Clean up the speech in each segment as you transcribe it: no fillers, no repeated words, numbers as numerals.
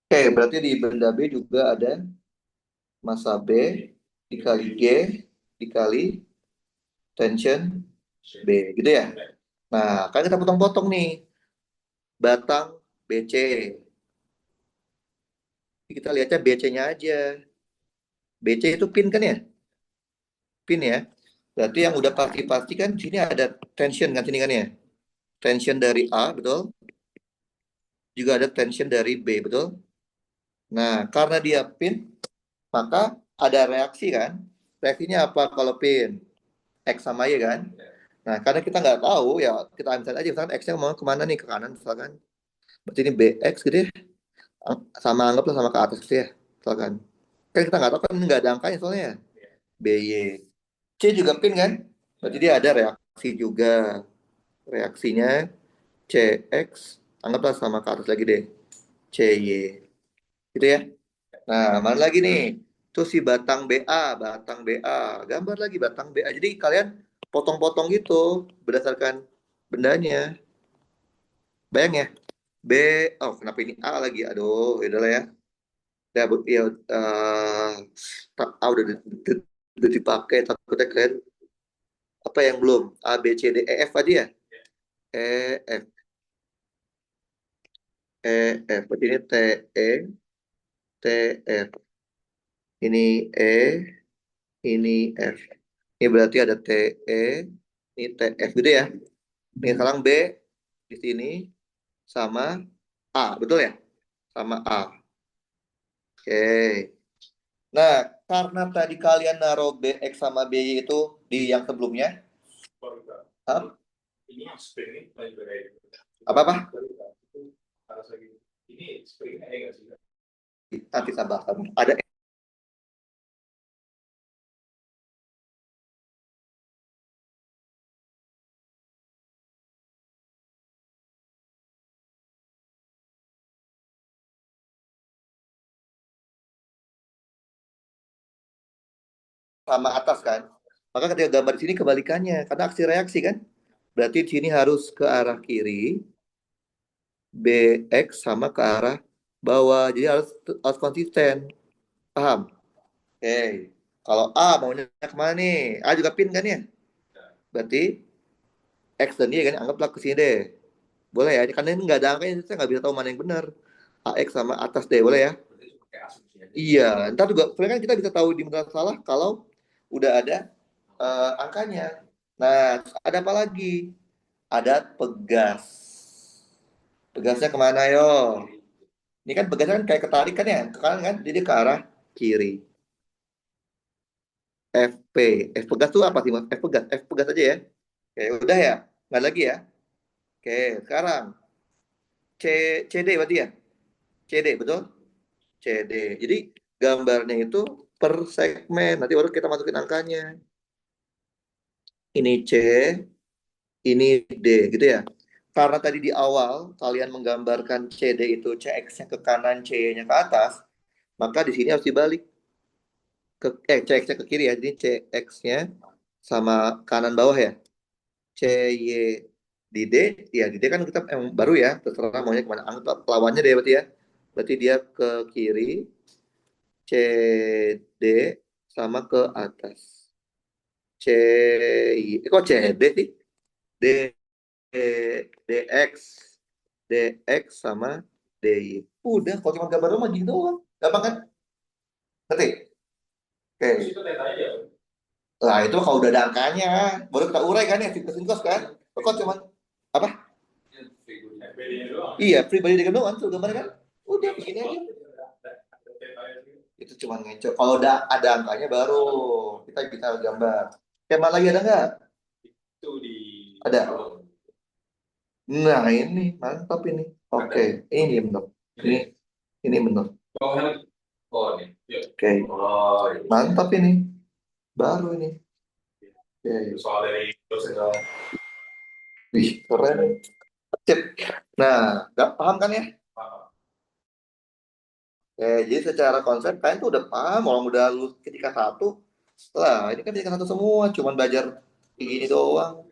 Oke, berarti di benda B juga ada massa B dikali G dikali tension B, gitu ya. Nah, kan kita potong-potong nih, batang BC. Kita lihatnya BC-nya aja. BC itu pin kan ya? Pin ya. Berarti yang udah pasti-pasti kan sini ada tension kan sini kan ya? Tension dari A, betul? Juga ada tension dari B, betul? Nah, karena dia pin, maka ada reaksi kan? Reaksinya apa kalau pin? X sama Y kan? Nah, karena kita nggak tahu, ya kita ambil aja. Misalkan X-nya mau kemana nih? Ke kanan misalkan. Berarti ini BX gitu ya. Sama anggaplah sama ke atas gitu ya. Misalkan. Kan kita nggak tahu kan nggak ada angkanya soalnya. BY. C juga pin kan? Berarti dia ada reaksi juga. Reaksinya CX, anggaplah sama ke atas lagi deh. CY. Gitu ya. Nah, mana lagi nih? Terus si batang BA, batang BA. Gambar lagi batang BA. Jadi kalian potong-potong gitu berdasarkan bendanya. Bayang ya. B, oh kenapa ini A lagi? Aduh, ya udah lah ya. Ya, ya udah dipakai takutnya kalian apa yang belum? A, B, C, D, E, F tadi ya? E, F, E, F. Berarti ini T, E, T, F. Ini E, ini F. Ini berarti ada T, E, ini T, F gitu ya. Ini sekarang B di sini sama A, betul ya? Sama A. Oke. Nah, karena tadi kalian naruh BX sama BY itu di yang sebelumnya, hah? Apa-apa? Nanti sabar, sabar. Ada sama atas kan? Maka ketika gambar di sini kebalikannya, karena aksi reaksi kan? Berarti di sini harus ke arah kiri, BX sama ke arah bawah. Jadi harus konsisten. Paham? Oke. Kalau A maunya kemana nih? A juga pin kan ya? Berarti X dan Y kan anggaplah ke sini deh. Boleh ya? Karena ini nggak ada angkanya, saya nggak bisa tahu mana yang benar. AX sama atas deh, boleh ya? Iya, ntar juga sebenarnya kan kita bisa tahu di mana salah kalau udah ada angkanya. Nah, ada apa lagi? Ada pegas. Pegasnya kemana yo? Ini kan pegasnya kan kayak ketarikan ya, ke kanan kan? Jadi ke arah kiri. FP. F pegas tuh apa sih mas? F pegas. F pegas aja ya. Oke, udah ya. Nggak lagi ya. Oke, sekarang C CD berarti ya. CD betul? CD. Jadi gambarnya itu per segmen. Nanti baru kita masukin angkanya. Ini C, ini D, gitu ya. Karena tadi di awal kalian menggambarkan CD itu CX-nya ke kanan, C-nya ke atas, maka di sini harus dibalik CX-nya ke kiri ya. Jadi CX-nya sama kanan bawah ya. CY di D, ya di D kan kita emang baru ya, terserah maunya kemana. Anggap lawannya deh berarti ya. Berarti dia ke kiri, CD sama ke atas. Kok CD sih? D, DX, DX sama DY. Udah, kalau cuma gambar rumah gitu doang. Gampang kan? Ngerti? Oke. Lah itu kalau udah ada angkanya, baru kita urai kan ya, sinkos kan? Kok cuma apa? Iya, pribadi dengan doang tuh gambar kan? Udah begini aja. Itu cuma ngeco. Kalau udah ada angkanya baru kita bisa gambar. Kayak lagi ada nggak? Ada. Nah ini mantap ini. Oke, ini benar. Ini benar. Oke, mantap ini. Baru ini. Oke. Wih, keren. Sip. Nah, nggak paham kan ya? Jadi secara konsep kalian tuh udah paham, orang udah lulus ketika satu. Lah, ini kan ketika satu semua, cuman belajar kayak gini doang.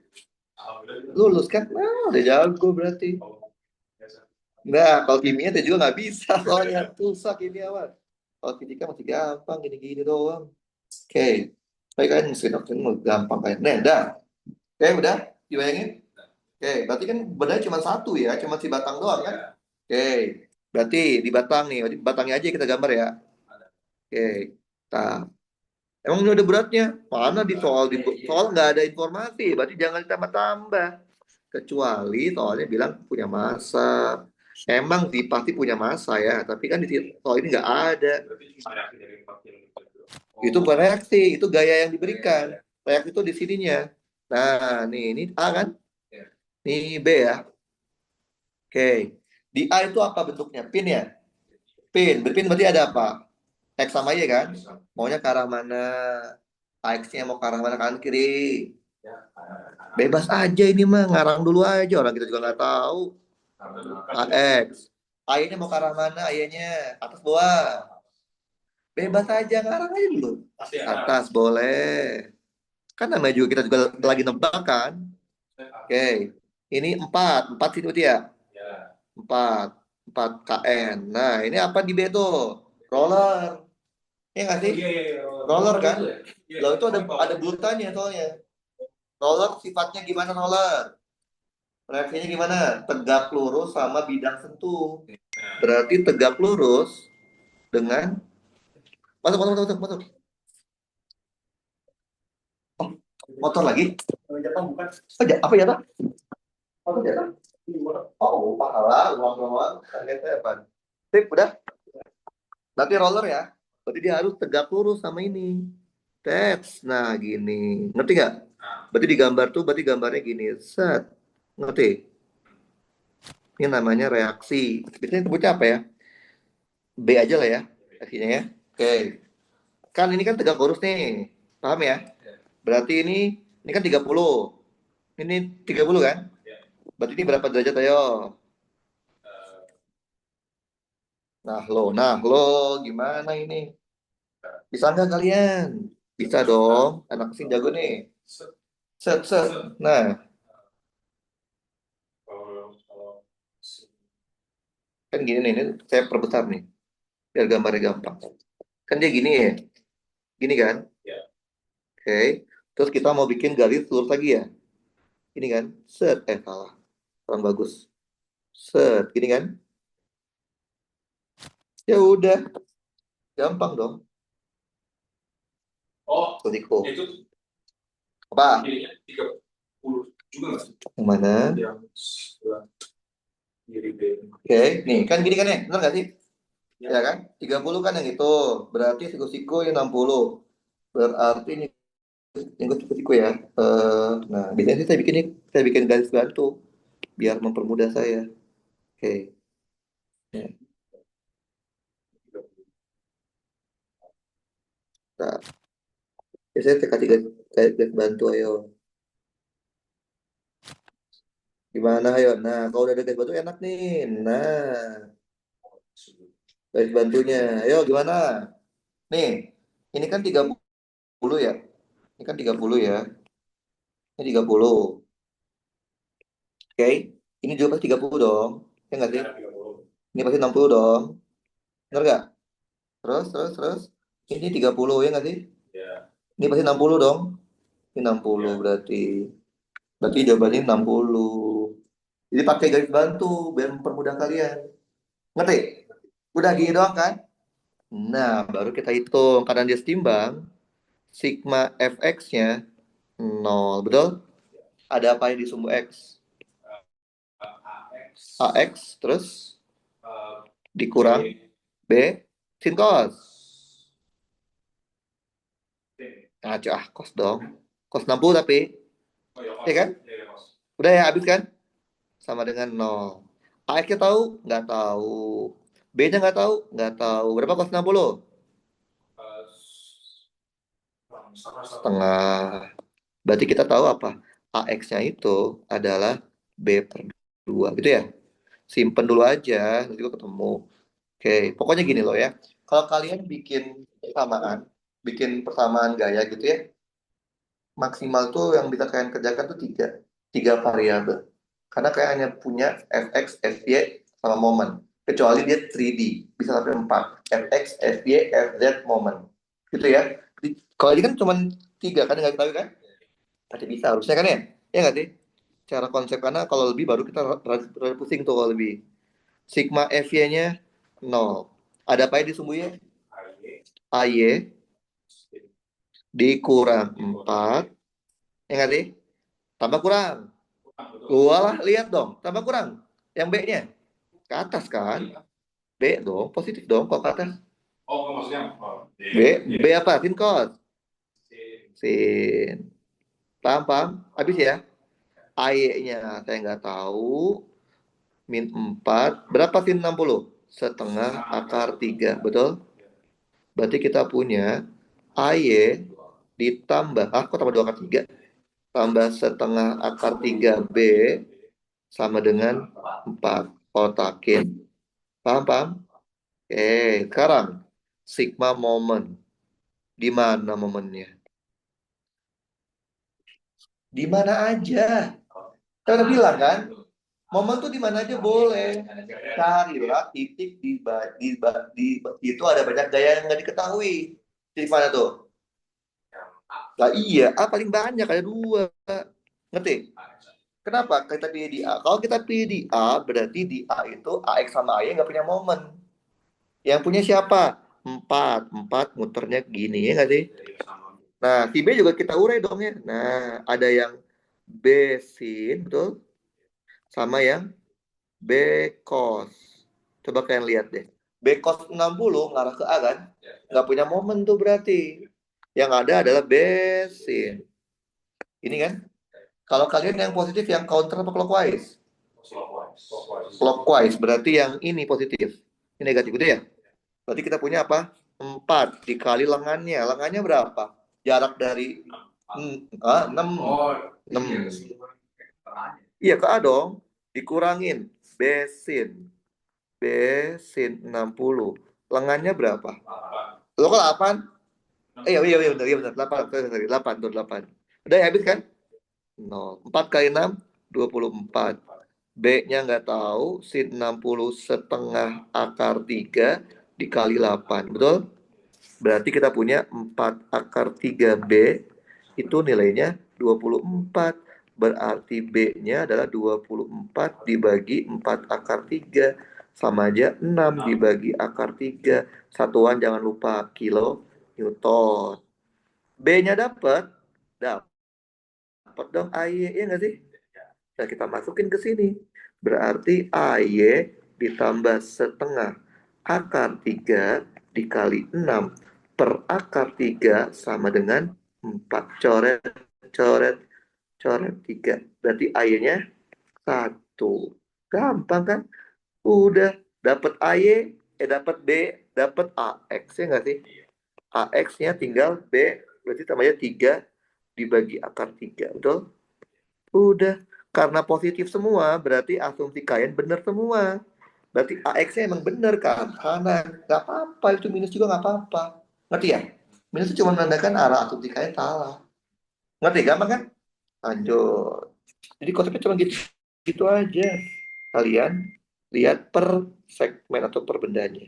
Lulus kan? Nah, udah jago berarti. Nah, kalau kimia dia juga nggak bisa soalnya susah kimia awan. Kalau fisika masih gampang gini-gini doang. Oke, baik kan mesin oksigen mau gampang kayak. Nah, dah. Oke, udah dibayangin. Oke, berarti kan benarnya cuma satu ya, cuma si batang doang kan? Oke, berarti di batang nih, batangnya aja kita gambar ya. Oke, nah, emang ini udah beratnya? Mana di soal nggak ada informasi, berarti jangan ditambah-tambah. Kecuali soalnya bilang punya massa. Emang sih pasti punya massa ya, tapi kan di soal ini nggak ada. Itu bukan reaksi, itu gaya yang diberikan. Reaksi itu di sininya. Nah, nih ini A kan? Ini B ya. Oke. Di A itu apa bentuknya? Pin ya? Pin. Berpin berarti ada apa? X sama Y kan? Maunya ke arah mana? X-nya mau ke arah mana, kanan kiri? Bebas aja ini mah, ngarang dulu aja. Orang kita juga nggak tahu. AX. A-nya mau ke arah mana? A-nya atas bawah. Bebas aja, ngarang aja dulu. Atas boleh. Kan namanya juga kita juga lagi nebak kan? Oke. Ini 4. 4 situ dia. 4. 4 KN. Nah, ini apa di B tuh? Roller. Iya nggak sih? Roller kan? Lalu itu ada bulutannya soalnya. Roller sifatnya gimana roller? Reaksinya gimana? Tegak lurus sama bidang sentuh. Berarti tegak lurus dengan masuk masuk masuk masuk. Oh, motor lagi? Oh, apa ya, Pak? Motor jatuh? Oh, pahala, uang-uang. Kagetnya apa? Sip, udah. Berarti roller ya. Berarti dia harus tegak lurus sama ini. Tes. Nah, gini. Ngerti nggak? Berarti di gambar tuh, berarti gambarnya gini. Set. Ngerti? Ini namanya reaksi. Biasanya sebutnya apa ya? B aja lah ya. Reaksinya ya. Oke. Kan ini kan tegak lurus nih. Paham ya? Berarti ini kan 30. Ini 30 kan? Berarti ini berapa derajat ayo? Nah lo, gimana ini? Bisa nggak kalian? Bisa dong. Anak sing jago nih. Set, set. Nah, kan gini nih, ini saya perbesar nih. Biar gambarnya gampang. Kan dia gini ya. Gini kan? Oke. Terus kita mau bikin garis lurus lagi ya. Ini kan? Set. Salah. Kurang bagus. Set. Gini kan? Ya udah. Gampang dong. Oh, Risiko. Itu apa? Ininya 30 juga nggak sih? Yang mana? Yang sebelah kiri B. Oke, nih kan gini kan ya, benar nggak sih? Ya kan? 30 kan yang itu. Berarti siku-siku yang 60. Berarti ini yang siku-siku ya. Nah, biasanya sih saya bikin garis bantu biar mempermudah saya. Oke. Ya. Nah, biasanya saya kasih garis bantu ayo. Gimana ayo? Nah, kalau udah ada garis bantu enak nih. Nah, garis bantunya. Ayo gimana? Nih, ini kan 30 ya. Ini kan 30 ya. Ini 30. Oke. Ini juga pasti 30 dong. Ya nggak sih? Ini pasti 60 dong. Benar nggak? Terus. Ini 30 ya nggak sih? Ini pasti 60 dong. Ini 60 berarti. Berarti jawabannya 60. Jadi pakai garis bantu biar mempermudah kalian. Ngerti? Udah gini doang kan? Nah, baru kita hitung. Karena dia setimbang, sigma fx-nya 0. Betul? Ada apa yang di sumbu x? AX terus dikurang B sin cos. Nah, cos dong. Cos 60 tapi. Ya kan? Udah ya, habis kan? Sama dengan 0. AX-nya tahu? Nggak tahu. B-nya nggak tahu? Nggak tahu. Berapa cos 60? Setengah. Berarti kita tahu apa? AX-nya itu adalah B per 2. Gitu ya? Simpen dulu aja. Nanti gua ketemu. Oke. Pokoknya gini loh ya. Kalau kalian bikin persamaan gaya gitu ya, maksimal tuh yang bisa kalian kerjakan tuh tiga variabel. Karena kalian hanya punya fx, fy, sama momen. Kecuali dia 3D, bisa sampai 4. Fx, Fy, Fz, momen. Gitu ya. Kalau ini kan cuma 3 kan, nggak tahu kan? Tapi bisa harusnya kan ya? Ya nggak sih? Cara konsep, karena kalau lebih baru kita rada pusing tuh kalau lebih. Sigma Fy-nya 0. Ada apa ya di sumbunya? AY dikurang 4. Ya nggak sih? Tambah kurang. Gua lah, lihat dong. Tambah kurang. Yang B-nya. Ke atas kan? B dong, positif dong kok ke atas. B, B apa? Sin cos. Sin. Paham, paham? Habis ya? AY-nya saya nggak tahu. Min 4. Berapa sin 60? Setengah akar 3. Betul? Berarti kita punya AY ditambah, kok tambah 2 akar 3? Tambah setengah akar 3B sama dengan 4. Otakin. Paham, paham? Oke, sekarang sigma momen. Di mana momennya? Di mana aja. Saya udah bilang kan, momen tuh di mana aja boleh. Carilah titik itu ada banyak gaya yang nggak diketahui. Di mana tuh? Lah iya, paling banyak ada 2. Ngerti? Kenapa kita pilih di A? Kalau kita pilih di A, berarti di A itu AX sama AY nggak punya momen. Yang punya siapa? 4. 4 muternya gini, ya nggak sih? Nah, si B juga kita urai dong ya. Nah, ada yang B sin, betul? Sama yang B cos. Coba kalian lihat deh. B cos 60 ngarah ke A kan? Nggak punya momen tuh berarti. Yang ada adalah B sin. Ini kan? Kalau kalian yang positif yang counter apa clockwise? Clockwise berarti yang ini positif. Ini negatif itu ya? Berarti kita punya apa? 4 dikali lengannya. Lengannya berapa? Jarak dari 6. 6. Iya, ke A dong. Dikurangin. Besin. Besin 60. Lengannya berapa? Lo ke 8? Iya, iya, iya, benar, iya, benar. 8, sorry, 8, tuh, 8. Udah ya, habis kan? 0. 4 kali 6, 24. B-nya nggak tahu, sin 60 setengah akar 3 dikali 8. Betul? Berarti kita punya 4 akar 3B itu nilainya 24. Berarti B-nya adalah 24 dibagi 4 akar 3. Sama aja 6 dibagi akar 3. Satuan jangan lupa kilo Newton. B-nya dapat? Dapat dong AY, ya nggak sih? Nah, kita masukin ke sini. Berarti AY ditambah setengah akar 3 dikali 6 per akar 3 sama dengan 4. Coret, coret, coret 3. Berarti AY-nya 1. Gampang kan? Udah dapat AY, dapat B, dapat AX, ya nggak sih? AX-nya tinggal B, berarti tambahnya 3 dibagi akar 3. Betul? Udah. Karena positif semua, berarti asumsi kalian benar semua. Berarti AX-nya emang benar kan? Karena nggak apa-apa, itu minus juga nggak apa-apa. Ngerti ya? Minus itu cuma menandakan arah asumsi kalian salah. Ngerti? Gampang kan? Lanjut. Jadi konsepnya cuma gitu, gitu aja. Kalian lihat per segmen atau per bendanya.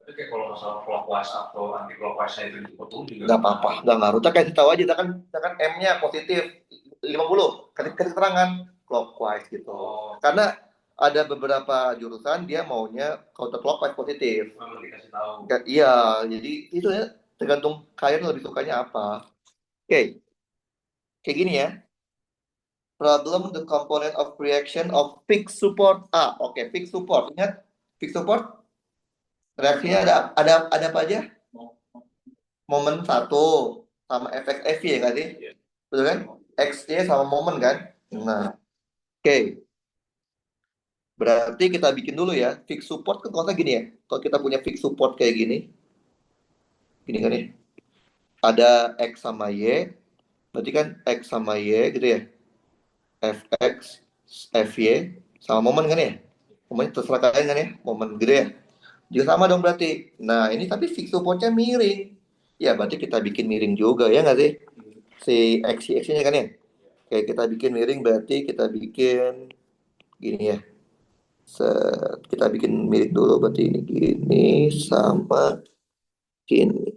Oke, kalau masalah clockwise atau anti clockwise itu dipotong juga nggak apa-apa, nggak ngaruh. Kita kasih tahu aja, kita kan M-nya positif 50, kasih keterangan clockwise gitu. Karena ada beberapa jurusan dia maunya counter clockwise positif. dikasih tahu. Iya, jadi itu ya tergantung kalian lebih sukanya apa. Oke, kayak gini ya. Problem the component of reaction of fixed support A. Oke, fixed support. Ingat fixed support reaksinya ada apa aja? Momen 1 sama efek FY ya kan sih? Betul kan? X-nya sama momen kan? Nah, oke. Berarti kita bikin dulu ya. Fixed support kan kalau gini ya. Kalau kita punya fixed support kayak gini. Gini kan ya. Ada X sama Y. Berarti kan X sama Y gitu ya. Fx, Fy sama momen kan ya. Momen terserah kalian kan ya. Momen gitu ya. Juga sama dong berarti. Nah, ini tapi fixed supportnya miring. Ya, berarti kita bikin miring juga ya nggak sih? Si X-nya kan ya. Oke, kita bikin miring berarti kita bikin gini ya. Kita bikin mirip dulu, berarti ini gini sama gini.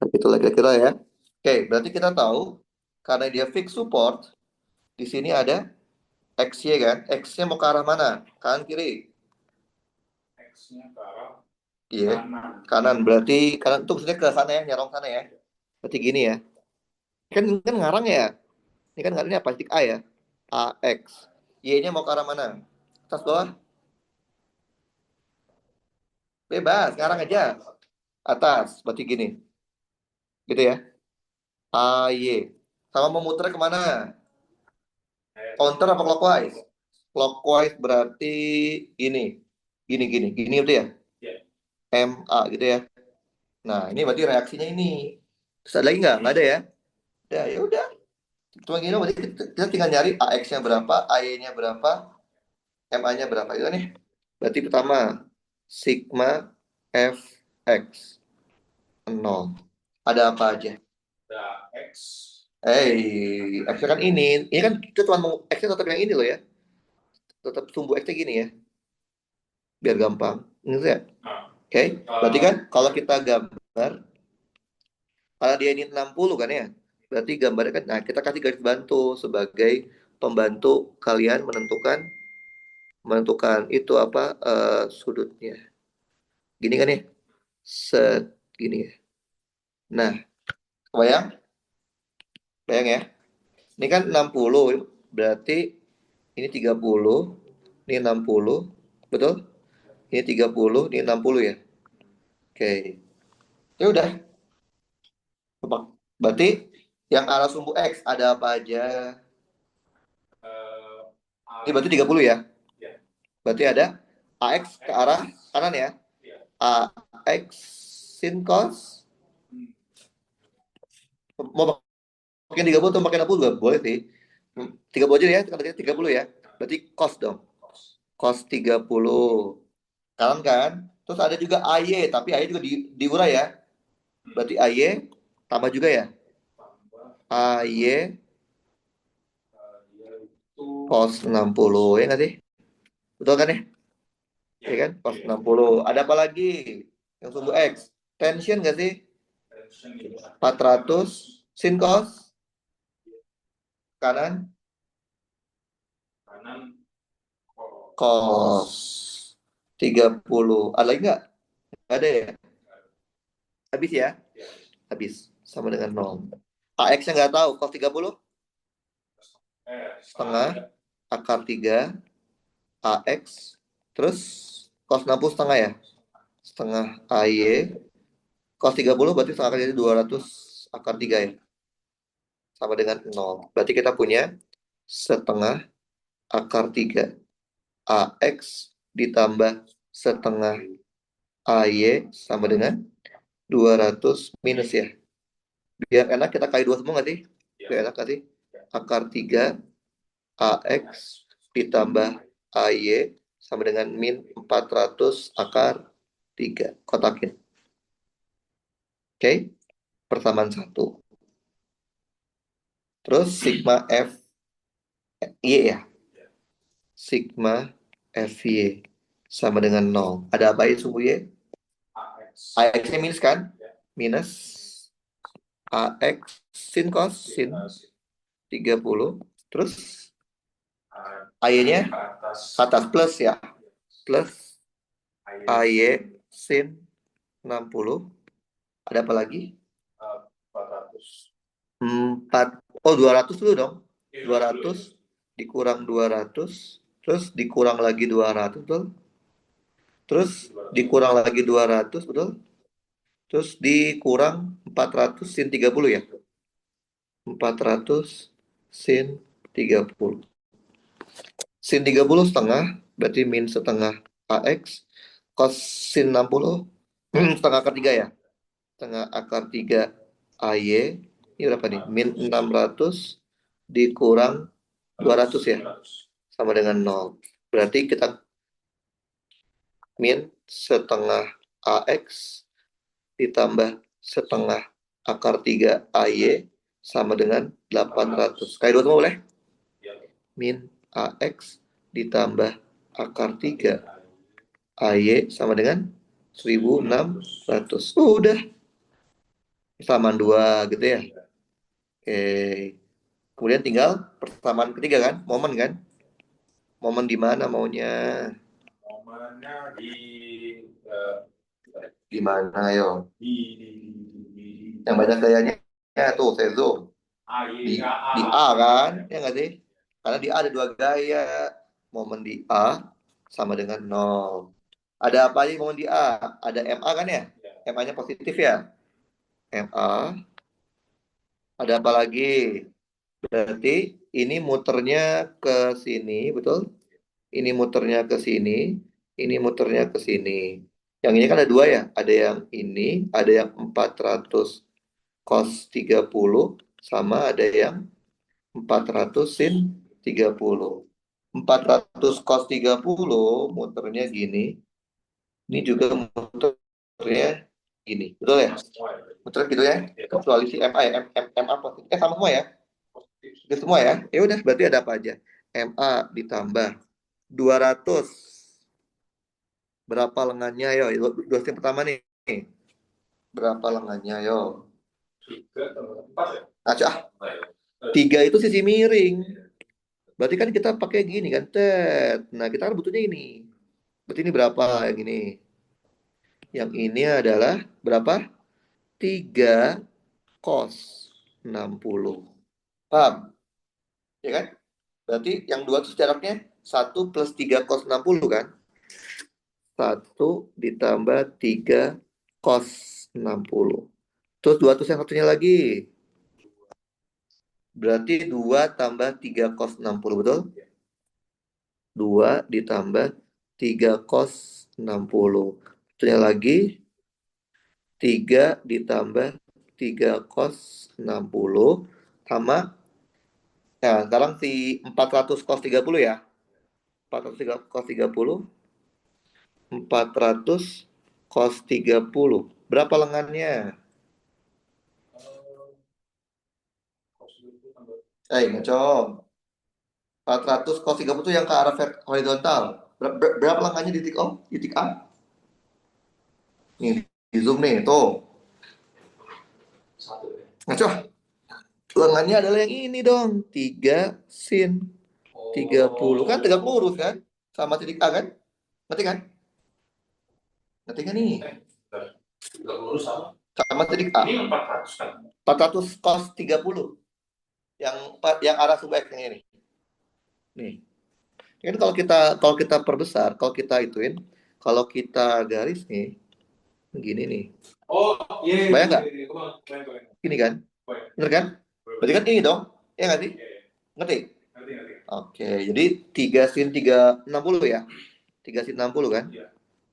Itulah kira-kira ya. Oke, berarti kita tahu karena dia fixed support, di sini ada XY kan? X-nya mau ke arah mana? Kanan kiri? X-nya ke arah Iya, kanan. kanan. Berarti kanan itu maksudnya ke sana ya, nyarong sana ya. Berarti gini ya. Kan ngarang ya. Ini kan ngarangnya apa? Titik A ya. AX. Y-nya mau ke arah mana? Atas bawah? Bebas, ngarang aja. Atas. Berarti gini. Gitu ya. AY. Sama mau muter kemana? Counter apa clockwise? Clockwise berarti ini. Gini itu ya. MA gitu ya. Nah, ini berarti reaksinya ini. Terus ada lagi nggak? Nggak ada ya? Ya udah. Cuma gini, berarti kita tinggal nyari AX-nya berapa, AY-nya berapa, MA-nya berapa. Itu nih. Berarti pertama, sigma fx 0. Ada apa aja? Ada X. X-nya kan ini. Ini kan kita cuma mau X-nya tetap yang ini loh ya. Tetap sumbu X-nya gini ya. Biar gampang. Ini ya. Oke. Berarti kan kalau kita gambar, kalau dia ini 60 kan ya. Berarti gambarnya kan, nah kita kasih garis bantu sebagai pembantu kalian menentukan itu apa sudutnya. Gini kan ya? Set gini ya. Nah, kebayang? Bayang ya. Ini kan 60, berarti ini 30, ini 60, betul? Ini 30, ini 60 ya. Oke. Ya udah. Berarti yang arah sumbu X ada apa aja? Ini berarti 30 ya. Berarti ada AX ke arah kanan ya. AX sin cos. Mau pakai 30 atau pakai 60 juga boleh sih. 30 aja ya, 30 ya. Berarti cos dong. Cos 30. Kanan kan? Terus ada juga AY, tapi AY juga diurai ya. Berarti AY tambah juga ya. AY cos 60 ya nggak sih? Betul kan ya? Ya kan? Cos 60. Ada apa lagi? Yang sumbu X. Tension nggak sih? 400 sin cos kanan cos 30. Ada lagi nggak? Nggak ada ya? Habis ya? Habis. Sama dengan 0. AX-nya nggak tahu. Cos 30? Setengah. Akar 3. AX. Terus cos 60 setengah ya? Setengah AY. Cos 30 berarti setengah kali 200 akar 3 ya? Sama dengan 0. Berarti kita punya setengah akar 3 AX ditambah setengah AY sama dengan 200 minus ya. Biar enak kita kali 2 semua nggak sih? Biar enak nggak sih? Akar 3 AX ditambah AY sama dengan min 400 akar 3. Kotakin. Oke? Persamaan 1. Terus sigma F Y ya. Sigma FY sama dengan 0. Ada apa itu sumbu Y? AX-nya minus kan? Minus AX sin cos sin 30. Terus AY-nya atas plus ya. Plus AY sin 60. Ada apa lagi? 4. Oh, 200 dulu dong. 200 dikurang 200. Terus dikurang lagi 200, betul? Terus dikurang lagi 200, betul? Terus dikurang 400 sin 30 ya? 400 sin 30. Sin 30 setengah, berarti min setengah AX. Cos sin 60, setengah akar 3 ya? Setengah akar 3 AY. Ini berapa nih? Min 600 dikurang 200 ya? Sama dengan 0. Berarti kita min setengah AX ditambah setengah akar 3 AY sama dengan 800. Kali 2 semua boleh? Ya. Min AX ditambah akar 3 AY sama dengan 1600. Udah. Persamaan 2 gitu ya. Oke. Kemudian tinggal persamaan ketiga kan? Momen kan? Momen di mana maunya? Momennya Di mana yo? di Yang banyak gayanya tuh saya zoom. Di A kan? Ya nggak sih? Karena di A ada 2 gaya. Momen di A sama dengan 0. Ada apa aja momen di A? Ada MA kan ya? MA-nya positif ya? MA. Ada apa lagi? Berarti ini muternya ke sini, betul? Ini muternya ke sini, ini muternya ke sini. Yang ini kan ada 2 ya? Ada yang ini, ada yang 400 cos 30, sama ada yang 400 sin 30. 400 cos 30 muternya gini. Ini juga muternya gini. Betul ya? Muter gitu ya? Kecuali si MA ya? MA positif. Sama semua ya? Itu semua ya? Ya udah, berarti ada apa aja? MA ditambah 200. Berapa lengannya yo? Dua yang pertama nih. Berapa lengannya yo? 4 ya? Acah. 3 itu sisi miring. Berarti kan kita pakai gini kan, tet. Nah, kita kan butuhnya ini. Berarti ini berapa yang ini? Yang ini adalah berapa? 3 cos 60. Paham? Ya kan? Berarti yang 2 itu jaraknya 1 plus 3 cos 60 kan? 1 ditambah 3 cos 60. Terus 200 yang satunya lagi. Berarti 2 tambah 3 cos 60, betul? 2 ditambah 3 cos 60. Satunya lagi 3 ditambah 3 cos 60 sama, ya sekarang si 400 cos 30 ya. 400 cos 30, 400 cos 30. Berapa lengannya? Ngaco. 400 cos 30 itu yang ke arah horizontal. Berapa lengannya di titik O? Di titik A? Nih, di zoom nih, tuh. 1 ya? Ngaco. Lengannya adalah yang ini dong. 3 sin 30. Kan tegak lurus kan? Sama titik A kan? Ngerti kan? Ngerti kan nih? Tegak lurus sama. Sama titik A. Ini 400 kan? 400 cos 30. Yang arah sub X yang ini. Nih. Ini kalau kita perbesar, kalau kita ituin, kalau kita garis nih, gini nih. Oh, iya. Bayang nggak? Bayang. Gini kan? Bener kan? Berarti kan ini dong. Ya nggak sih? Ngerti? Ngerti. Oke, jadi 3 sin 360 ya? 3 sin 60 kan?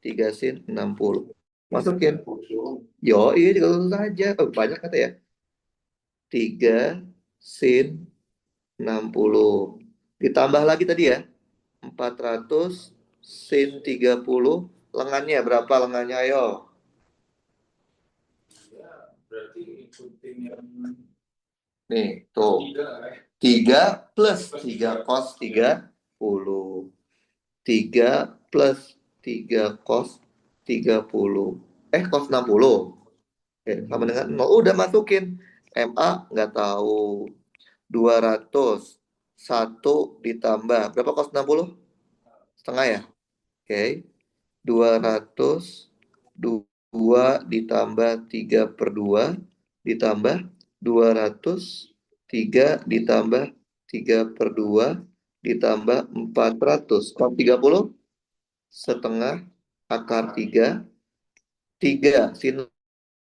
3 sin 60. Masukin. Yo, iya, juga saja. Banyak kata ya. 3 sin 60. Ditambah lagi tadi ya. 400 sin 30. Lengannya berapa lengannya? Ayo. Ya, berarti ikutin yang Nih, tuh. 3 plus 3 cos 30. 3 plus 3 cos 30. Cos 60. Sama dengan 0. Udah masukin. MA nggak tahu. 200. 1 ditambah. Berapa cos 60? Setengah ya? Oke. 200. 2 ditambah 3/2. Ditambah 200. 3 ditambah 3/2. Ditambah 400. Cos 30. Setengah akar 3. 3 sin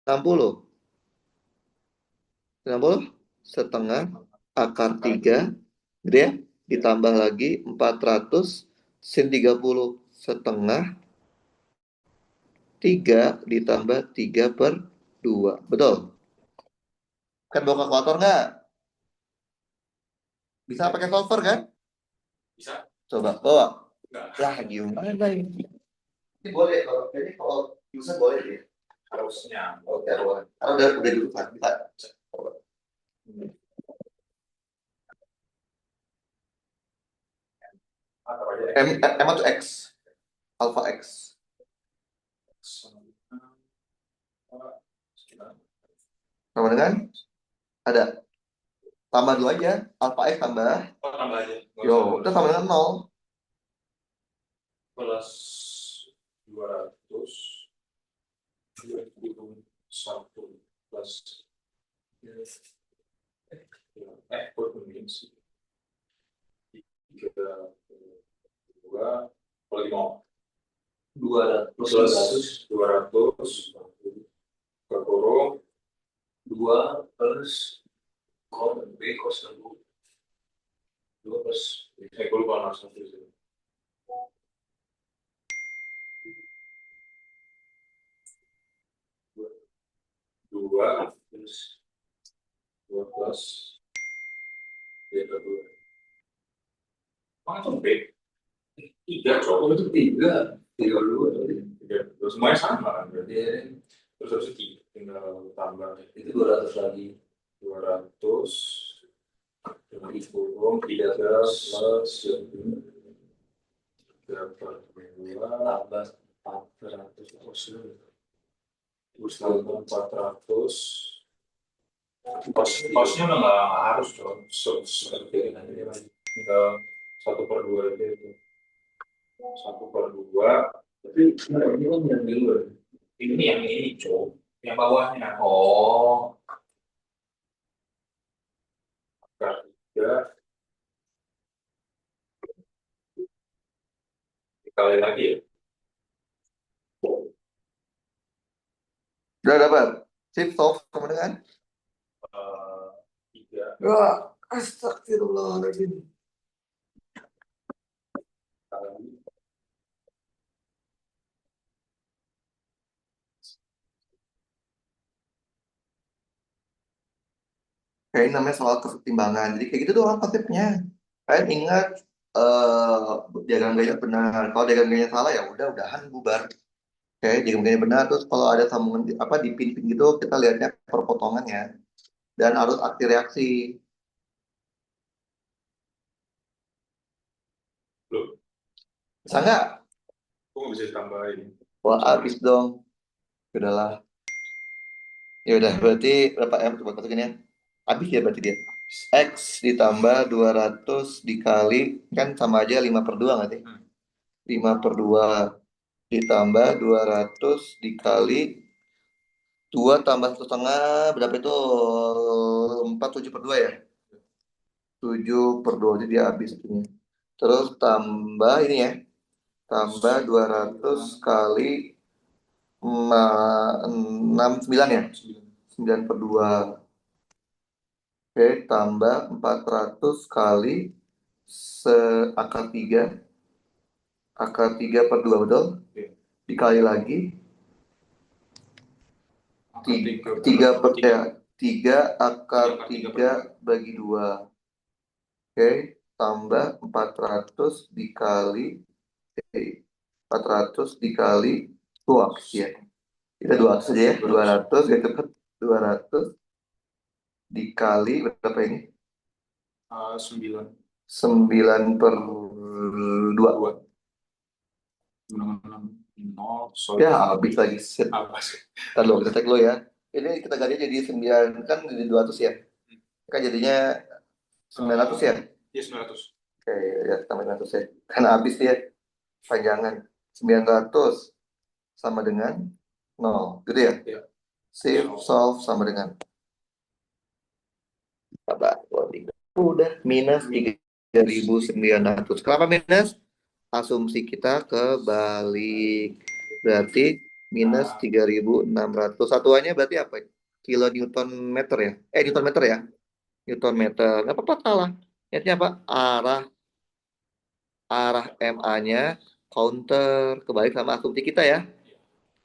60. 60 setengah akar 3. Gitu ya. Ditambah lagi 400 sin 30 setengah 3 ditambah 3/2. Betul? Kan bawa kalkulator nggak? Bisa pakai solver kan? bisa. Coba bawa. Enggak. Lah gimana ini? Ini boleh kalau bisa boleh ya. Harusnya. Oke, udah dulu kan. Bisa. M atau X? Alpha X. Sama dengan? Ada. Tambah 2 aja. Alpha X tambah. Oh, tambah aja. Yo, itu sama dengan 0. Plus 200. 1 plus. Mungkin sih. 2 kalau 5. 200 kurung 2 plus B cos 2 plus saya lupa langsung itu 2 plus 2 plus beta 2 itu B 3 cowok itu 3 2 semuanya sama kan berarti terus tinggal tambah itu 200 lagi 200 dikurung 13 plus 3 per 2 tambah 400 terus tambah 400 kosnya udah nggak harus dong seperti ini tinggal 1/2 aja itu 1/2 tapi ini kan yang di luar ini yang ini cowok yang bawahnya oh tiga dikali lagi ya Udah dapat. Sip, solve sama dengan? 3 Wah, astagfirullahaladzim. kali Kayak ini namanya soal kesetimbangan. Jadi kayak gitu doang konsepnya. Kalian ingat diagram gaya benar. Kalau diagram gaya salah ya udahan bubar. Oke, diagram gaya benar. Terus kalau ada sambungan apa di pin-pin gitu kita lihatnya perpotongannya dan arus aksi reaksi. loh Bisa nggak? kok nggak bisa ditambahin Wah, habis dong. Udahlah. Ya udah, berarti berapa M? Coba masukin ya. Habis ya berarti dia. X ditambah 200 dikali, kan sama aja 5/2 nggak sih? 5/2 ditambah 200 dikali 2 tambah 1/2 berapa itu? 7/2 ya? 7/2 jadi dia habis ini. Terus tambah ini ya. Tambah 200 kali 6, 9 ya? 9/2. Oke, tambah 400 kali akar 3. Akar 3/2 betul? Dikali lagi 3 akar 3 bagi 2. Oke, tambah 400 dikali 2 ya. Kita 200 saja ya. 200 ya cepat. 200 dikali berapa ini? 9 9/2. 0 Ya habis lagi set. apa sih Ntar lo kita cek lo ya. Ini kita ganti jadi 9 kan jadi 200 ya. Kan jadinya 900 ya. ya 900 Oke, ya tambah 900 ya. Karena habis dia panjangan 900 sama dengan 0 gitu ya. Iya. Save, solve sama dengan apa? Udah minus 3.900. Kenapa minus? Asumsi kita kebalik. Berarti minus 3.600. Satuannya berarti apa? Kilo Newton meter ya? Newton meter ya? Newton meter. Nggak apa-apa salah. Ingatnya apa? Arah MA-nya counter. Kebalik sama asumsi kita ya.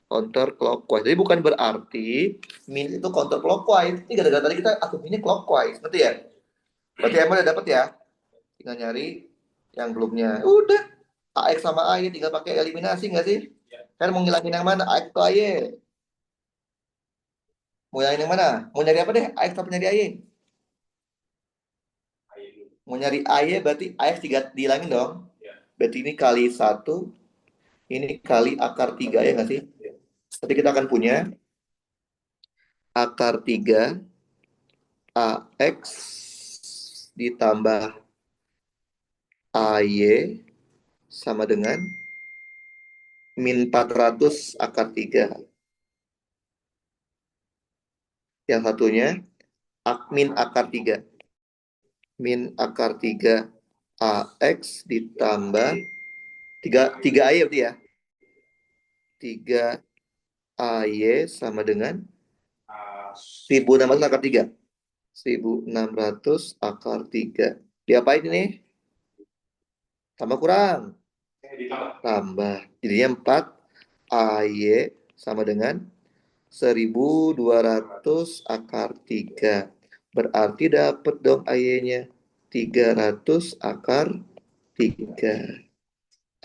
Counter clockwise. Jadi bukan berarti min itu counter clockwise. Ini gara-gara tadi kita asumsinya clockwise. Ngerti ya? Berarti emang udah dapet ya? Tinggal nyari yang belumnya. Udah. AX sama AY tinggal pakai eliminasi nggak sih? Kan mau ngilangin yang mana? AX atau AY? Mau ngilangin yang mana? Mau nyari apa deh? AX atau nyari AY? Mau nyari AY berarti AX dihilangin dong. Berarti ini kali 1, ini kali akar 3 ya nggak sih? Nanti kita akan punya akar 3 AX ditambah AY sama dengan min 400 akar 3. Yang satunya min akar 3. Min akar 3 AX ditambah 3 AY berarti ya. 3 AY sama dengan 1600 akar 3. 1600 akar 3. Diapain ini? Tambah kurang? Tambah. Jadinya 4 AY sama dengan 1200 akar 3. Berarti dapat dong AY-nya 300 akar 3.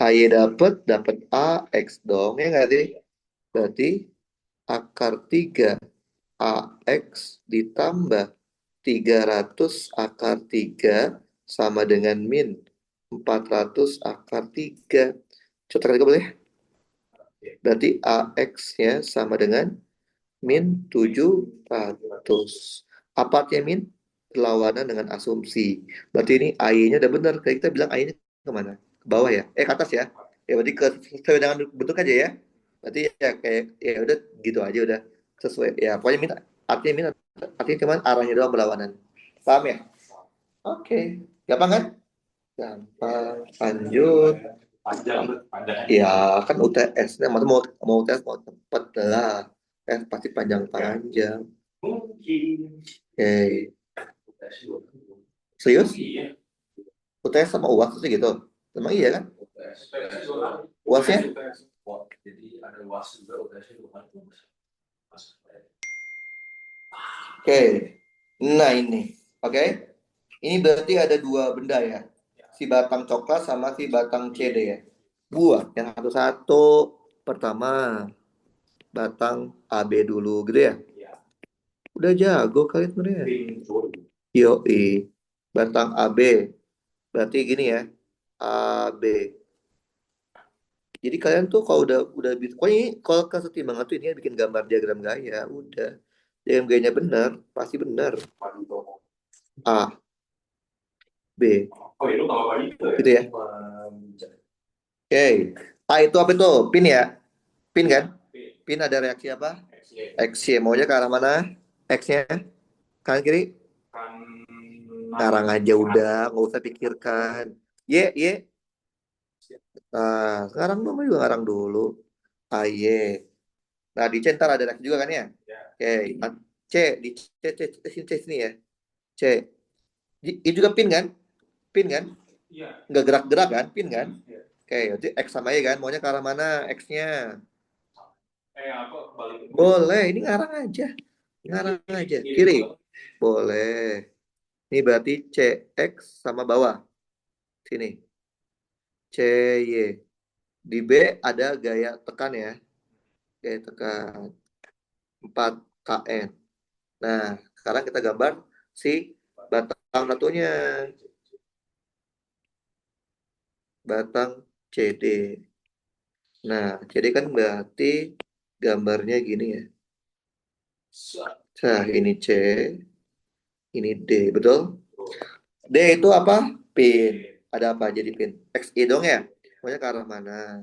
AY dapat AX dong, ya nggak sih? Berarti akar 3 AX ditambah 300 akar 3 sama dengan min 400 akar 3. Coba kali boleh? Berarti AX-nya sama dengan min 700. Apa artinya min? Berlawanan dengan asumsi. Berarti ini AY-nya udah benar. Kayak kita bilang AY-nya kemana? Ke bawah ya? Ke atas ya? Ya berarti sesuai dengan bentuk aja ya. Berarti ya kayak ya udah gitu aja udah sesuai. Ya pokoknya min artinya min artinya cuman arahnya doang berlawanan. Paham ya? Oke. Gampang kan? Gampang. Lanjut. Panjang. Ya kan UTS-nya masa mau mau UTS mau cepet lah. Pasti panjang-panjang. Mungkin. Oke. Serius? Iya. UTS sama UAS sih gitu. Emang iya kan? UASnya? Jadi ada UAS juga, UTS-nya bukan. Oke. Nah ini. Oke. Ini berarti ada dua benda ya. Si batang coklat sama si batang CD ya. Buat yang satu-satu. Pertama, batang AB dulu gitu ya. Udah jago kalian sebenarnya. Yoi. Batang AB. Berarti gini ya. AB. Jadi kalian tuh kalau udah bisa, pokoknya ini kalau kesetimbangan tuh ini bikin gambar diagram gaya, udah. Diagram gayanya benar, pasti benar. A, B, Oh itu kalau pagi itu ya? gitu ya. Oke. A itu apa itu? Pin ya? Pin kan? Pin ada reaksi apa? X, Y. Maunya ke arah mana? X-nya? Kanan kiri? Ngarang aja udah, nggak usah pikirkan. Y, Y. Nah, sekarang dong juga ngarang dulu. A, Y. Nah, di C ntar ada reaksi juga kan ya? Oke. Nah, C, di C sini ya. C. Ini juga pin kan? Pin kan? Iya. Nggak gerak-gerak kan? Pin kan? Oke, jadi X sama Y kan? Maunya ke arah mana X-nya? Apa balik? Boleh, ini ngarang aja. Ngarang aja. Kiri. Boleh. Ini berarti CX sama bawah. Sini. CY. Di B ada gaya tekan ya. Gaya tekan. 4 KN. Nah, sekarang kita gambar si batang satunya. Batang CD. Nah, jadi kan berarti gambarnya gini ya. Nah, ini C, ini D, betul? D itu apa? Pin. Ada apa jadi pin? XY dong ya? Pokoknya ke arah mana?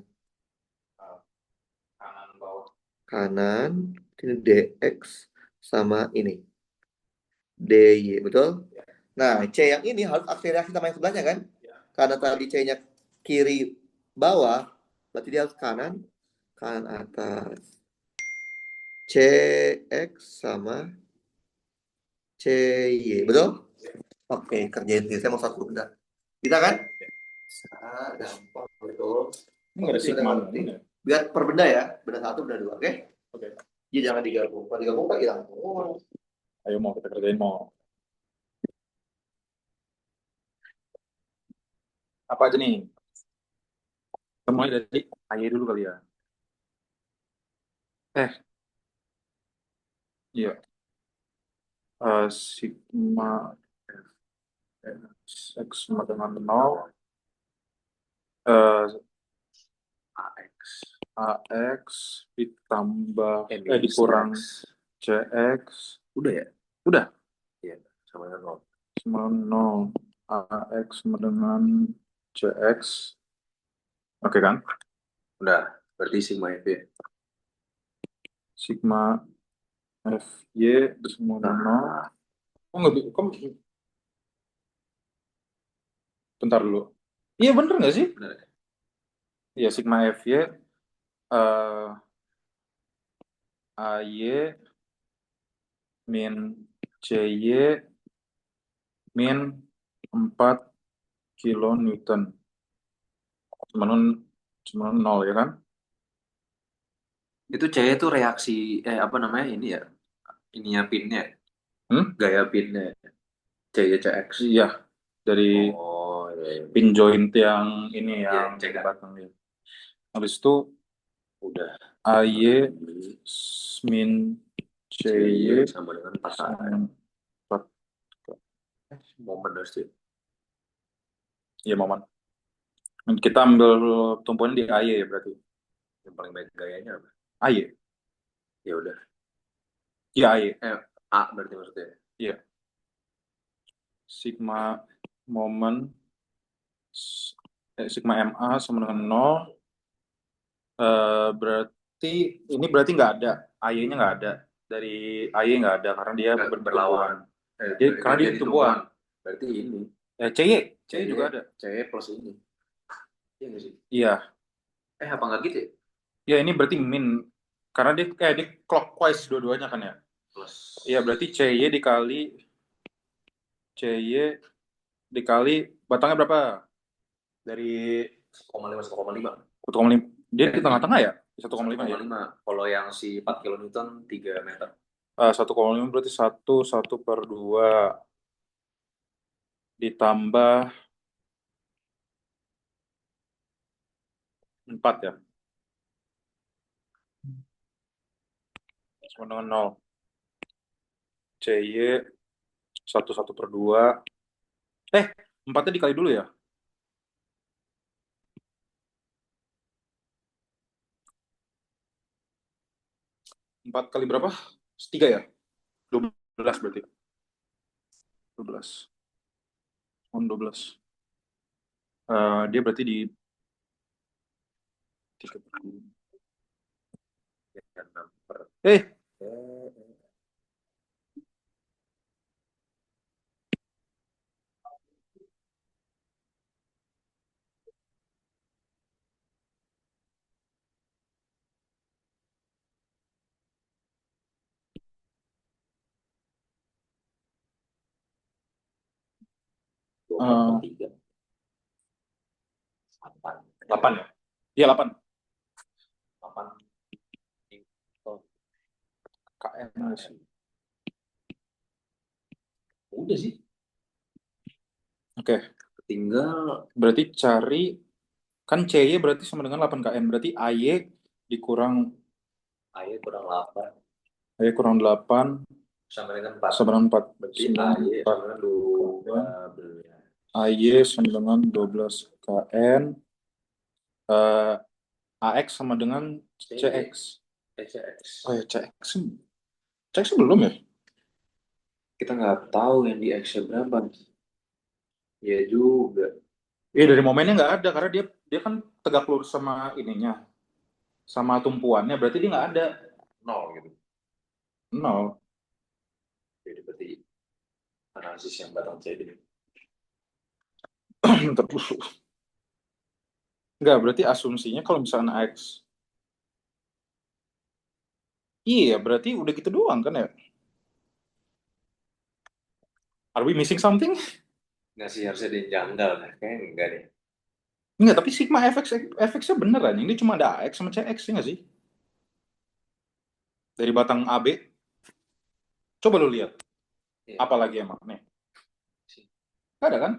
Kanan bawah. Kanan, ini DX sama ini. DY, betul? Nah, C yang ini harus akselerasi sama yang sebelahnya kan? Karena tadi C-nya kiri bawah, berarti dia harus kanan, kanan atas. CX sama CY, betul? Oke, kerjain sih. Saya mau satu benda. Bisa kan? Gampang, betul. Ini nggak ada sigma nanti. Biar per benda ya, benda satu, benda dua, oke? Oke. Jadi jangan digabung. Kalau digabung kan hilang. Ayo mau kita kerjain mau. Apa aja nih? Mulai dari AY dulu kali ya. Iya. Sigma X sama dengan 0 eh, AX AX ditambah Min dikurang CX. CX. Udah ya? Udah. Iya, sama dengan 0. Sama 0. AX sama dengan CX. Oke kan? Udah, berarti sigma FY. Sigma FY sama dengan 0. Nah, Oh, nggak bisa. Bentar dulu. Iya bener nggak sih? benar ya? Iya, sigma FY eh, AY min CY min 4 kilonewton. Cuma 0 ya kan? Itu C itu reaksi apa namanya ini ya? Ininya pinnya, Hmm? gaya pinnya. CX. Iya, dari Oh, iya, iya. pin joint yang ini Iya, yang cek kan. batang ini. Habis itu Udah. AY min CY sama dengan 4 sama 4. momen harus ya. Iya, momen. Kita ambil tumpuannya di AY ya berarti. Yang paling baik gayanya apa? AY. Ya udah. Iya, AY. A berarti maksudnya. Iya. Sigma momen sigma MA sama dengan 0. Berarti ini berarti nggak ada. AY-nya nggak ada. Dari AY nggak ada karena dia Nggak berlawan. Karena dia jadi tumpuan. Berarti ini. CY juga ada. CY plus ini. Iya nggak sih? Iya. Apa nggak gitu ya? Ya ini berarti min. Karena dia clockwise dua-duanya kan ya. Plus. Iya berarti CY dikali batangnya berapa? Dari 1,5 1,5. 1,5. Dia di tengah-tengah ya? 1,5 ya? 1,5. Kalau yang si 4 kilonewton 3 meter. 1,5 berarti 1/2 ditambah 4 ya? Sama dengan 0. CY 1/2. 4-nya dikali dulu ya? 4 kali berapa? 3 ya? 12 berarti. 12. 12. Dia berarti di 3/2. Ya, 6 per. Eh, 3. 8 ya? Iya 8. 8 KM sih. udah sih. Oke. Tinggal Berarti cari kan CY berarti sama dengan 8 km. Berarti AY dikurang AY kurang 8 AY kurang 8 sama dengan 4. sama dengan 4. Berarti AY sama dengan 12. AY sama dengan 12 kN. AX sama dengan CX. CX. Oh ya, CX belum ya? Kita nggak tahu yang di X berapa. Ya juga. Iya, dari momennya nggak ada karena dia kan tegak lurus sama ininya, sama tumpuannya. Berarti dia nggak ada 0 gitu. 0. Jadi berarti analisis yang batang jadi. Terus nggak, berarti asumsinya kalau misalnya X, iya berarti udah gitu doang kan ya? Are we missing something? Nggak sih, harusnya dia janggal. Kayaknya enggak deh. Enggak, tapi sigma fx-nya beneran. Ini cuma ada AX sama CX ya nggak sih? Dari batang AB. Coba lu lihat. Iya. Apalagi emang nih. Nggak ada kan?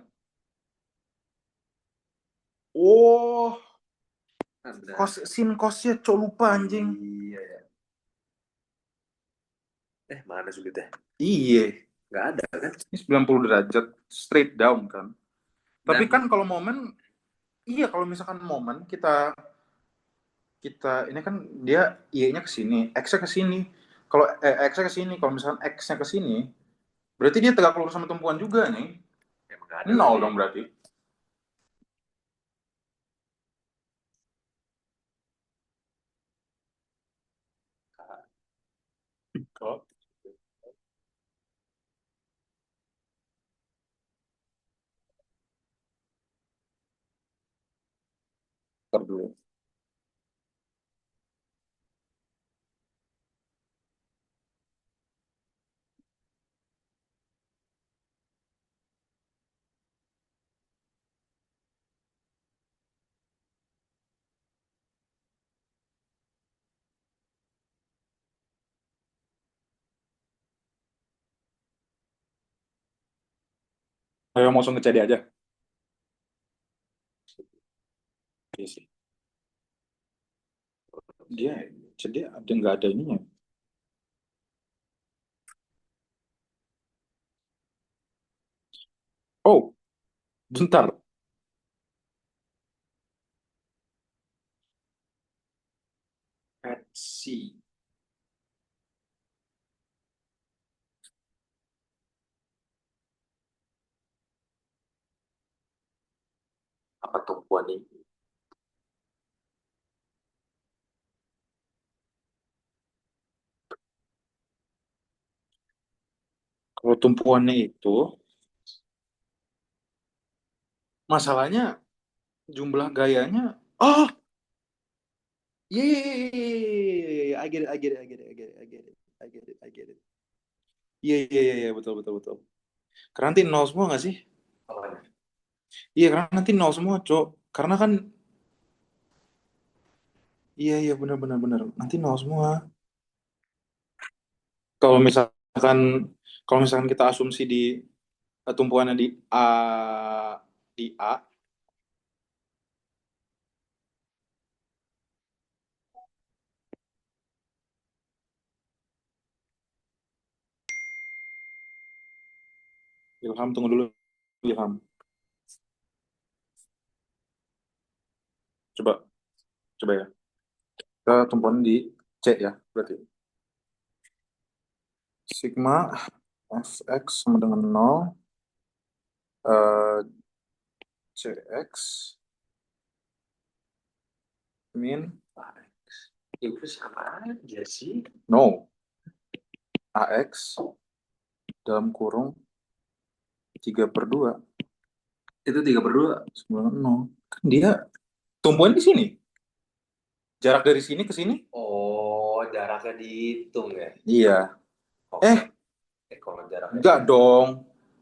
Oh, sin cosnya cok lupa anjing. Iya ya. Mana sulitnya? Iya. Nggak ada kan? Ini 90 derajat straight down kan. Tapi kan kalau momen iya kalau misalkan momen kita ini kan dia Y-nya ke sini, X-nya ke sini. Kalau X-nya ke sini, kalau misalkan X-nya ke sini, berarti dia tegak lurus sama tumpuan juga nih. Emang nggak ada Nol berarti. dong berarti. Kok? Ntar dulu. Ayo langsung ke CD aja. Iya sih. Dia CD ada nggak ada ininya? Oh, bentar. Etsy. Apa tumpuan ini? Kalau tumpuannya itu, masalahnya jumlah gayanya. Oh, yeah, I get it, I get it, I get it, I get it, I get it, I get it, I get it. Iya, iya, iya, betul, betul, betul. Karena nanti nol semua nggak sih? Apanya? Iya, karena nanti nol semua, Cok. Karena kan, iya, iya, benar, benar, benar. Nanti nol semua. Kalau misalkan, kalau misalkan kita asumsi di tumpuannya di A, Ilham tunggu dulu, Ilham. Coba, coba ya. Kita tumpuannya di C ya, berarti. Sigma fx sama dengan 0, eh, cx min Itu sama aja sih. no ax dalam kurung 3/2 Itu 3/2. sama dengan 0. Kan dia tumpuan di sini. Jarak dari sini ke sini? Oh, jaraknya dihitung ya? Iya. Oh, Eh, kalau jaraknya enggak dong.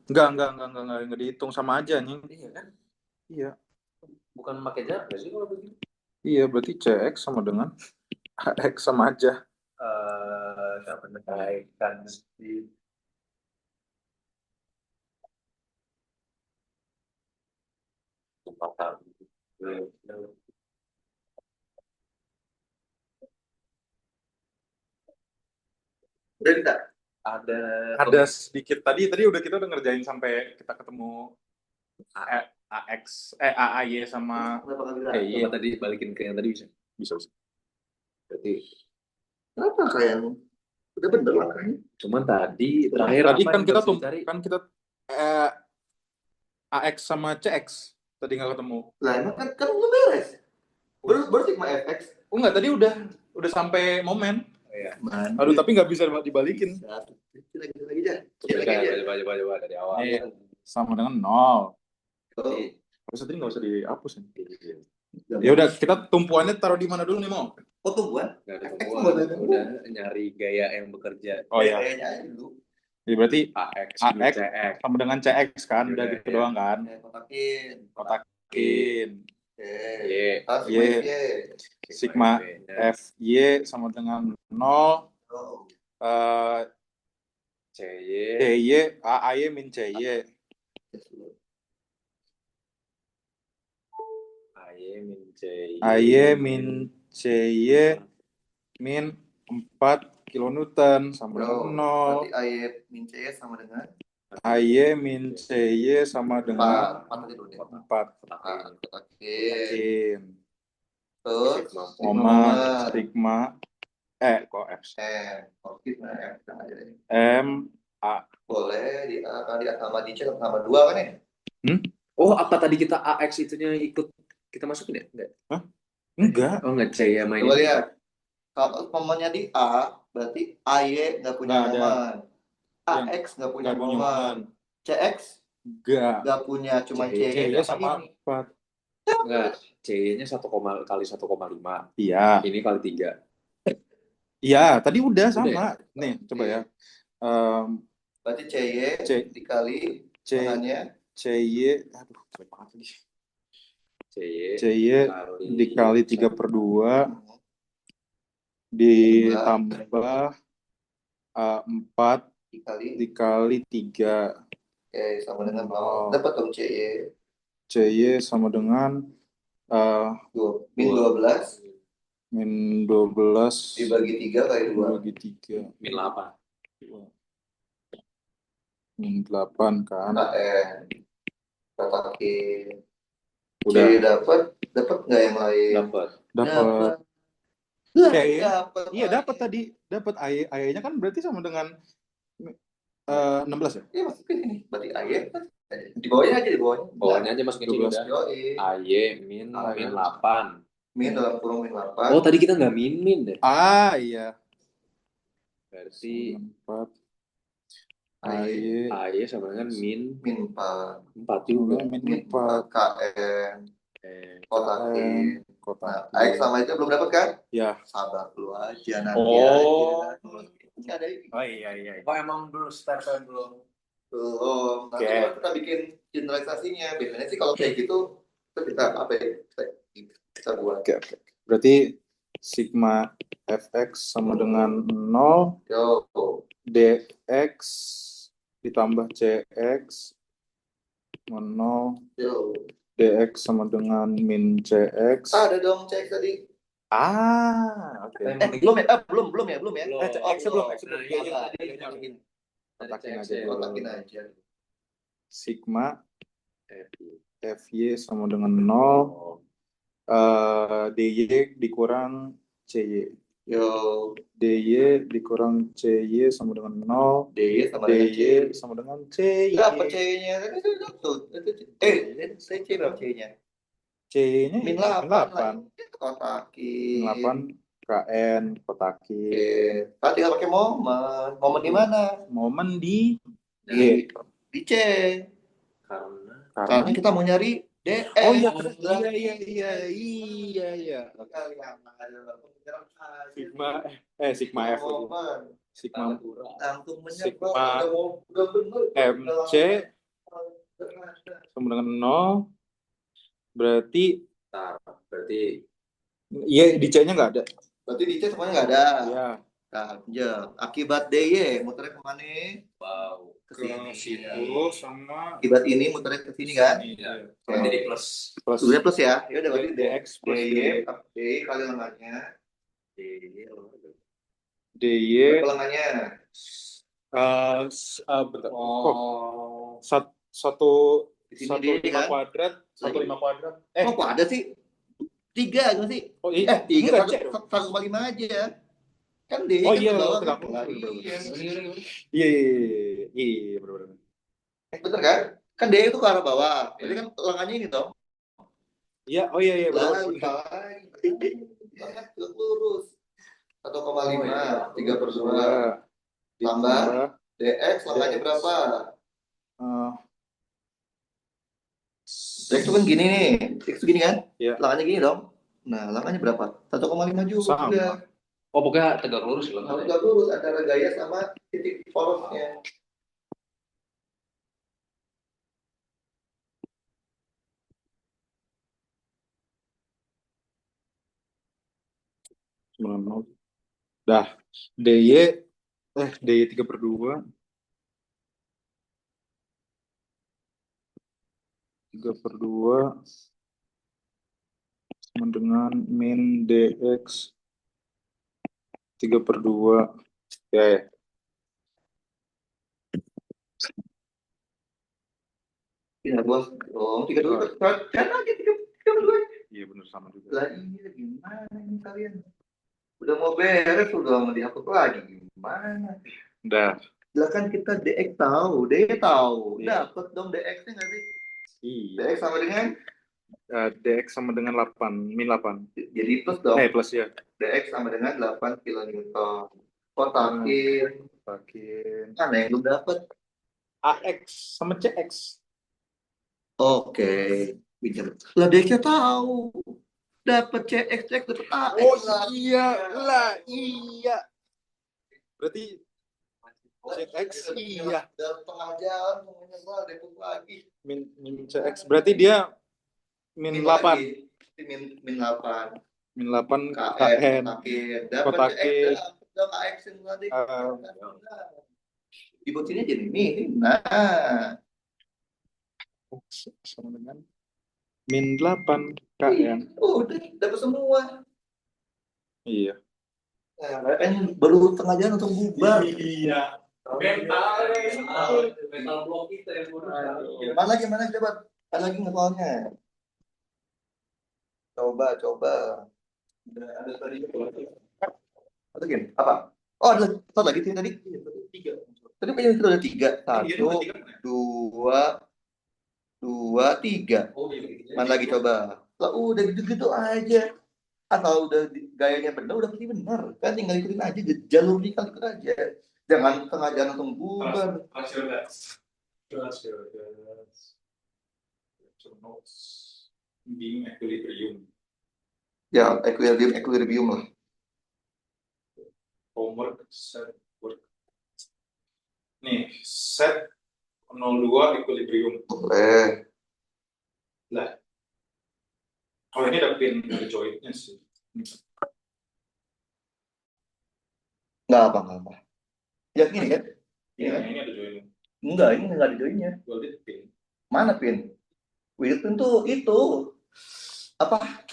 Enggak dihitung sama aja nih. iya kan? Iya. Bukan pakai jarak nggak sih kalau begitu? Iya, berarti cx sama dengan ax sama aja. Siapa menaikkan di tempat Udah kita. ada Ada sedikit kita udah ngerjain sampai kita ketemu AX AAY sama Kenapa nggak bisa? EY. coba tadi balikin ke yang tadi bisa. Bisa. Berarti Kenapa kayaknya? Udah bener langkahnya. cuman tadi terakhir Tadi apa kan yang kita harus dicari? eh, AX sama CX tadi nggak ketemu. Lah emang kan belum beres. Baru sigma fx. Oh enggak, tadi udah sampai momen. Iya. Aduh, tapi nggak bisa dibalikin. Lagi aja. Coba dari awal. Iya. Sama dengan 0. Oh. Harusnya tadi nggak usah dihapus ya. Iya. Ya udah, kita tumpuannya taruh di mana dulu nih, Mo? Oh tumbuhan. Nggak ada Fx tumbuhan. boleh tumbuhan. Udah nyari gaya yang bekerja. Oh ya. Kayaknya aja dulu. Jadi berarti AX, AX CX. sama dengan CX kan, udah Iya, gitu iya. doang kan. Kotakin. Kotakin. Y. Y. Sigma FY sama dengan 0. Oh. CY. AY min CY. AY min CY min 4 kilonewton sama dengan 0. Berarti AY min CS sama dengan AY min CY sama dengan 4 tadi dulu deh. 4. Oke. Yakin. Terus Koma sigma kok F oke, nah M aja deh. M A. Boleh di A sama di C sama 2 kan ya? Oh, apa tadi kita AX itunya ikut kita masukin ya? Enggak. Enggak. Oh, enggak C ya main Coba ini. lihat. Kalau momennya di A, berarti AY nggak punya Nggak ada. momen. Yang AX nggak punya nggak punya momen. CX Enggak. nggak punya, cuma CY CY sama ini. 4. Enggak, C-nya 1, kali 1,5. Iya. Ini kali 3. Iya, tadi udah Udah sama. ya? Nih, coba ya. Berarti CY dikali tangannya CY, aduh, capek banget lagi. CY CY dikali 3/2 ditambah 4 dikali 3. Oke, sama dengan 0. Dapat dong CY. CY sama dengan min 12 min 12 dibagi 3 kali 2. dibagi 3. min 8. Min 8 kan. KN. Kotakin. Udah. C dapat nggak yang lain? Dapat. Iya, dapat tadi. Dapat AY-nya kan berarti sama dengan 16 ya? Iya, masukin ini. Berarti AY di bawahnya aja, di bawahnya. Bawahnya aja masukin 12. udah. AY min 8. Min dalam kurung min 8. Oh, tadi kita nggak min deh. Iya. Berarti 4 AY sama dengan min 4. 4 juga. Min 4 KN. Kotakin. Nah, AX sama itu belum dapat kan? Ya. Sabar dulu aja nanti aja. Ini ada ini. Oh iya. Oh, emang belum start belum? Belum. Nanti baru kita bikin generalisasinya. Biasanya sih kalau kayak gitu kita apa ya? Kita buat. Oke. Berarti sigma fx sama dengan 0 dx ditambah cx sama 0 dx sama dengan min cx. Ada dong CX tadi. Oke. Belum ya? Belum ya. X belum. Kotakin aja. Sigma fy sama dengan 0 dy dikurang cy. dy dikurang cy sama dengan 0 dy sama dengan cy. Berapa C-nya? C berapa C-nya? C-nya min 8. min Kotakin. 8 KN kotakin. Kalau tinggal pakai momen. Momen di mana? Momen di C. Karena kita mau nyari DX. Oh iya. Sigma F. Sigma MC sama dengan 0 berarti iya di C-nya nggak ada. Berarti di C semuanya nggak ada. Iya. Nah, akibat DY muternya kemana? Wow. Ke situ sama akibat ini muternya ke sini kan? Iya. Jadi plus. Udah plus ya. Ya udah berarti DX plus DY kali lengannya. DY lengannya. Bentar. Satu lima kuadrat. Kok ada sih? 3 gimana sih? Oh iya. 3 1,5 aja. Kan D. Oh iya, iya, benar. Bener kan? Kan D itu ke arah bawah. Berarti kan lengannya ini toh. Iya, oh iya, benar. Lengan lurus. 1,5 3/2 tambah DX lengannya berapa? DX itu kan gini nih. DX itu gini kan? Iya. Lengannya gini dong. Nah, lengannya berapa? 1,5 juga. Sama. Oh, pokoknya tegak lurus loh. Tegak lurus antara gaya sama titik porosnya. Dah, DY 3/2 sama dengan min DX 3/2 ya. Pindah bos. Oh, 32. Kan lagi 32. Iya bener sama juga. Lah iya gimana ini kalian? Udah mau beres, udah mau dihapus lagi gimana? Udah. Lah kan kita DX tahu, dia tahu. Dapat dong DX-nya nggak sih? Iya. DX sama dengan DX sama dengan 8, min 8. jadi plus dong. Plus ya. DX sama dengan 8 kilonewton. Kotakin. Makin. Mana yang belum dapat? AX sama CX. Oke. Bicara. Lah DX-nya tahu. Dapat CX, dapat AX. Oh iya. Berarti CX iya. Dalam tengah jalan semuanya gua Depok lagi. Min CX berarti dia min 8. Min 8. Min 8 KN. KN. Dapat Kotakin. CX, dapat AX yang tadi. Di sini aja nih. Nah. Sama dengan min 8 KN. Udah dapat semua. Iya. Nah, kan baru tengah jalan langsung bubar. Iya. Mental block kita yang Mana gimana coba? Ada lagi nggak soalnya? Coba. Ada tadi atau gini? Apa? Oh, ada satu lagi sih tadi. 3. Tadi punya itu ada 3. 1, 2, 3. Mana lagi coba? Lah udah gitu-gitu aja. Atau udah gayanya benar, udah pasti benar. Kan tinggal ikutin aja, jalur dikal ikut aja. Jangan tengah jalan langsung bubar. Being equilibrium. Ya, equilibrium lah. Homework set work. Nih, set 02 equilibrium. Boleh. Lah. Oh, ini ada pin jointnya sih. Nggak apa. Ya gini kan? Iya, ini ada jointnya. Enggak, ini nggak ada joinnya. Welded pin. Mana pin? Welded pin tuh itu apa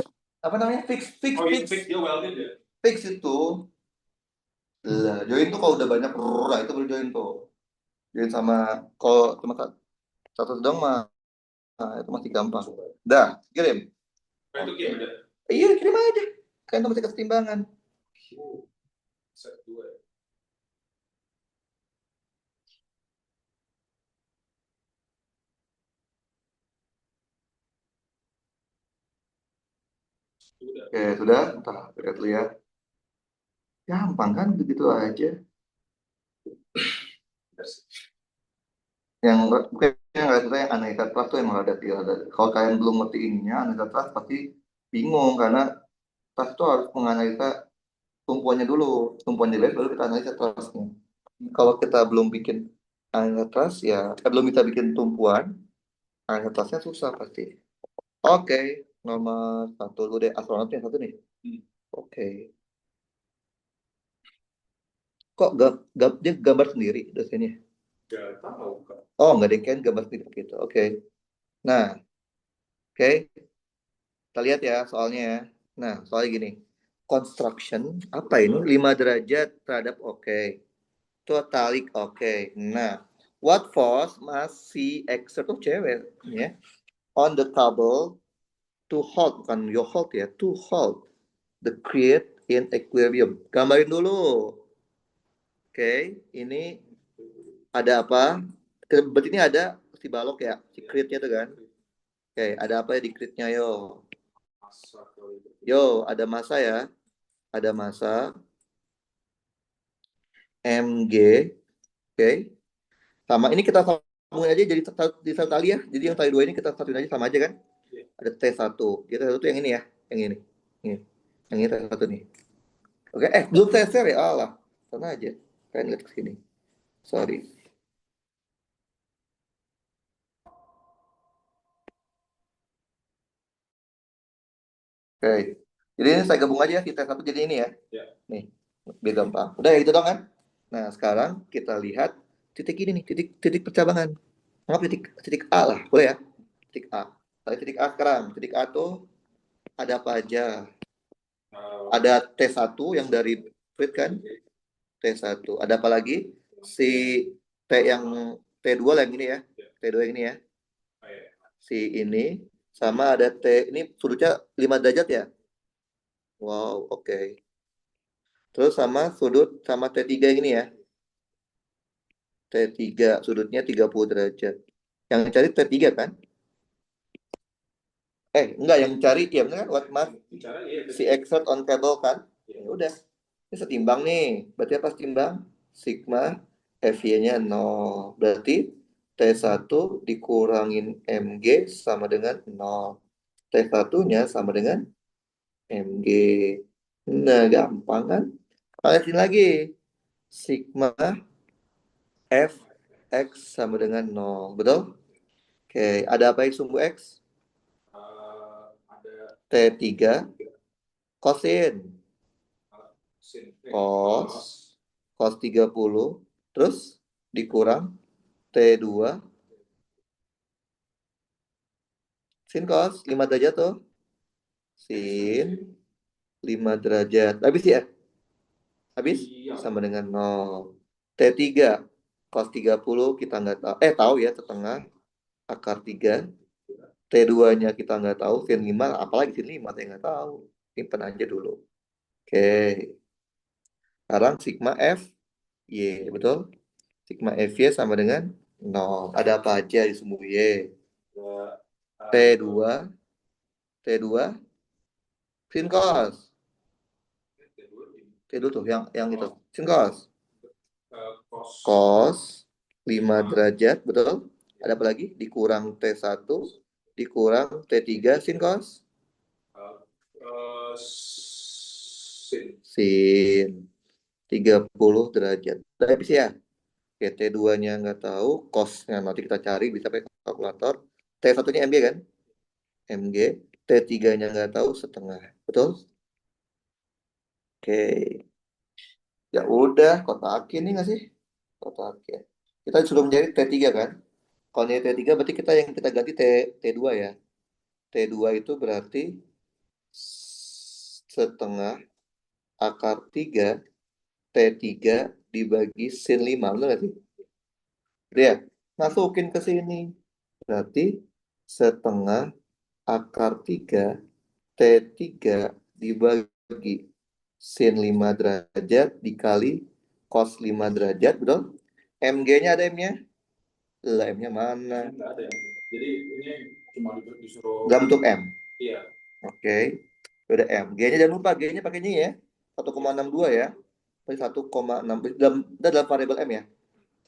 namanya? Fix. Oh, ini fix dia welded ya? Fix itu. Lah, join tuh kalau udah banyak, nah itu baru join tuh. Join sama kalau cuma satu dong mah, nah, itu masih gampang. Dah, kirim. Itu game aja. Iya, kirim aja. Kan itu masih kesetimbangan. Set 2. Oke, sudah. Entah, lihat dulu ya. Gampang kan, begitu aja. Yang nggak susah yang analisa trust tuh emang ada. Kalau kalian belum ngerti ininya, analisa trust pasti bingung karena trust itu harus menganalisa tumpuannya dulu, tumpuan jelek baru kita analisa trustnya. Kalau kita belum bikin analisa trust ya, belum bisa bikin tumpuan, analisa trustnya susah pasti. Oke, nomor 1 dulu deh, astronot yang 1 nih. Oke. Kok dia gambar sendiri dosennya? Gak tahu Kak. Oh, nggak ada yang gambar sendiri gitu. Oke. Nah, oke. Kita lihat ya soalnya ya. Nah, soalnya gini. Construction, apa ini? 5 derajat terhadap oke. Totalik oke. Nah, what force must she exert tuh cewek ya. On the cable to hold, bukan you hold ya, to hold the crate in aquarium. Gambarin dulu. Oke, ini ada apa? Berarti ini ada si balok ya, si crate-nya tuh kan. Oke, ada apa ya di crate-nya yo? Yo, ada massa ya. Ada massa mg. Oke. Sama ini kita sambungin aja jadi di satu tali ya. Jadi yang tali 2 ini kita satuin aja sama aja kan? Ada T1. Jadi T1 itu yang ini ya, yang ini. Yang ini T1 nih. Oke, belum saya share ya. Allah. Sana aja. Kalian lihat ke sini. Sorry. Oke. Jadi ini saya gabung aja ya, kita satu jadi ini ya. Nih, biar gampang. Udah ya gitu dong kan? Nah, sekarang kita lihat titik ini nih, titik percabangan. Anggap titik A lah, boleh ya? Titik A. Titik A sekarang. Titik A tuh ada apa aja? Ada T1 yang dari Frit kan? T1. Ada apa lagi? Si T yang T2 lah yang ini ya. T2 yang ini ya. si ini sama ada T, ini sudutnya 5 derajat ya. Wow, oke. Terus sama sudut sama T3 ini ya. T3 sudutnya 30 derajat. Yang cari T3 kan? Enggak, yang cari ya benar kan? What math? Bicara ya. Si exert on table kan? Ya udah. Ini setimbang nih. Berarti apa setimbang? Sigma FY-nya 0. Berarti T1 dikurangin MG sama dengan 0. T1-nya sama dengan MG. Nah, gampang kan? Palesin lagi. Sigma Fx sama dengan 0. Betul? Oke, ada apa X sumbu X? Ada T3 kosin. sin Cos 30. Terus dikurang T2 sin cos 5 derajat tuh. Sin 5 derajat. Habis ya? Habis? Iya. Sama dengan 0. T3 cos 30 kita nggak tahu. Tahu ya setengah akar 3. T2-nya kita nggak tahu. Sin 5, apalagi sin 5 saya nggak tahu. Simpan aja dulu. Oke. Sekarang sigma F Y, betul? Sigma FY sama dengan 0. Ada apa aja di sumbu Y? T2 sin cos. T2 tuh yang itu. Sin cos. Cos 5 derajat, betul? Ada apa lagi? Dikurang T1 dikurang T3 sin cos. Sin 30 derajat. Udah habis ya? Oke, T2-nya nggak tahu, cosnya nanti kita cari bisa pakai kalkulator. T1-nya MG kan? MG. T3-nya nggak tahu, setengah. Betul? Oke. Ya udah, kotakin nih nggak sih? Kotakin. Kita sudah menjadi T3 kan? Kalau ini T3 berarti kita ganti T2 ya. T2 itu berarti setengah akar 3 T3 dibagi sin 5. Benar nggak sih? Dia masukin ke sini. Berarti setengah akar 3 T3 dibagi sin 5 derajat dikali cos 5 derajat, betul? MG-nya ada M-nya? Lah, M-nya mana? Nggak ada. Jadi ini cuma disuruh. Dalam bentuk M. Iya. Oke. Udah M. G-nya jangan lupa, G-nya pakainya ya. 1,62 ya. 1,6 dalam variabel M ya.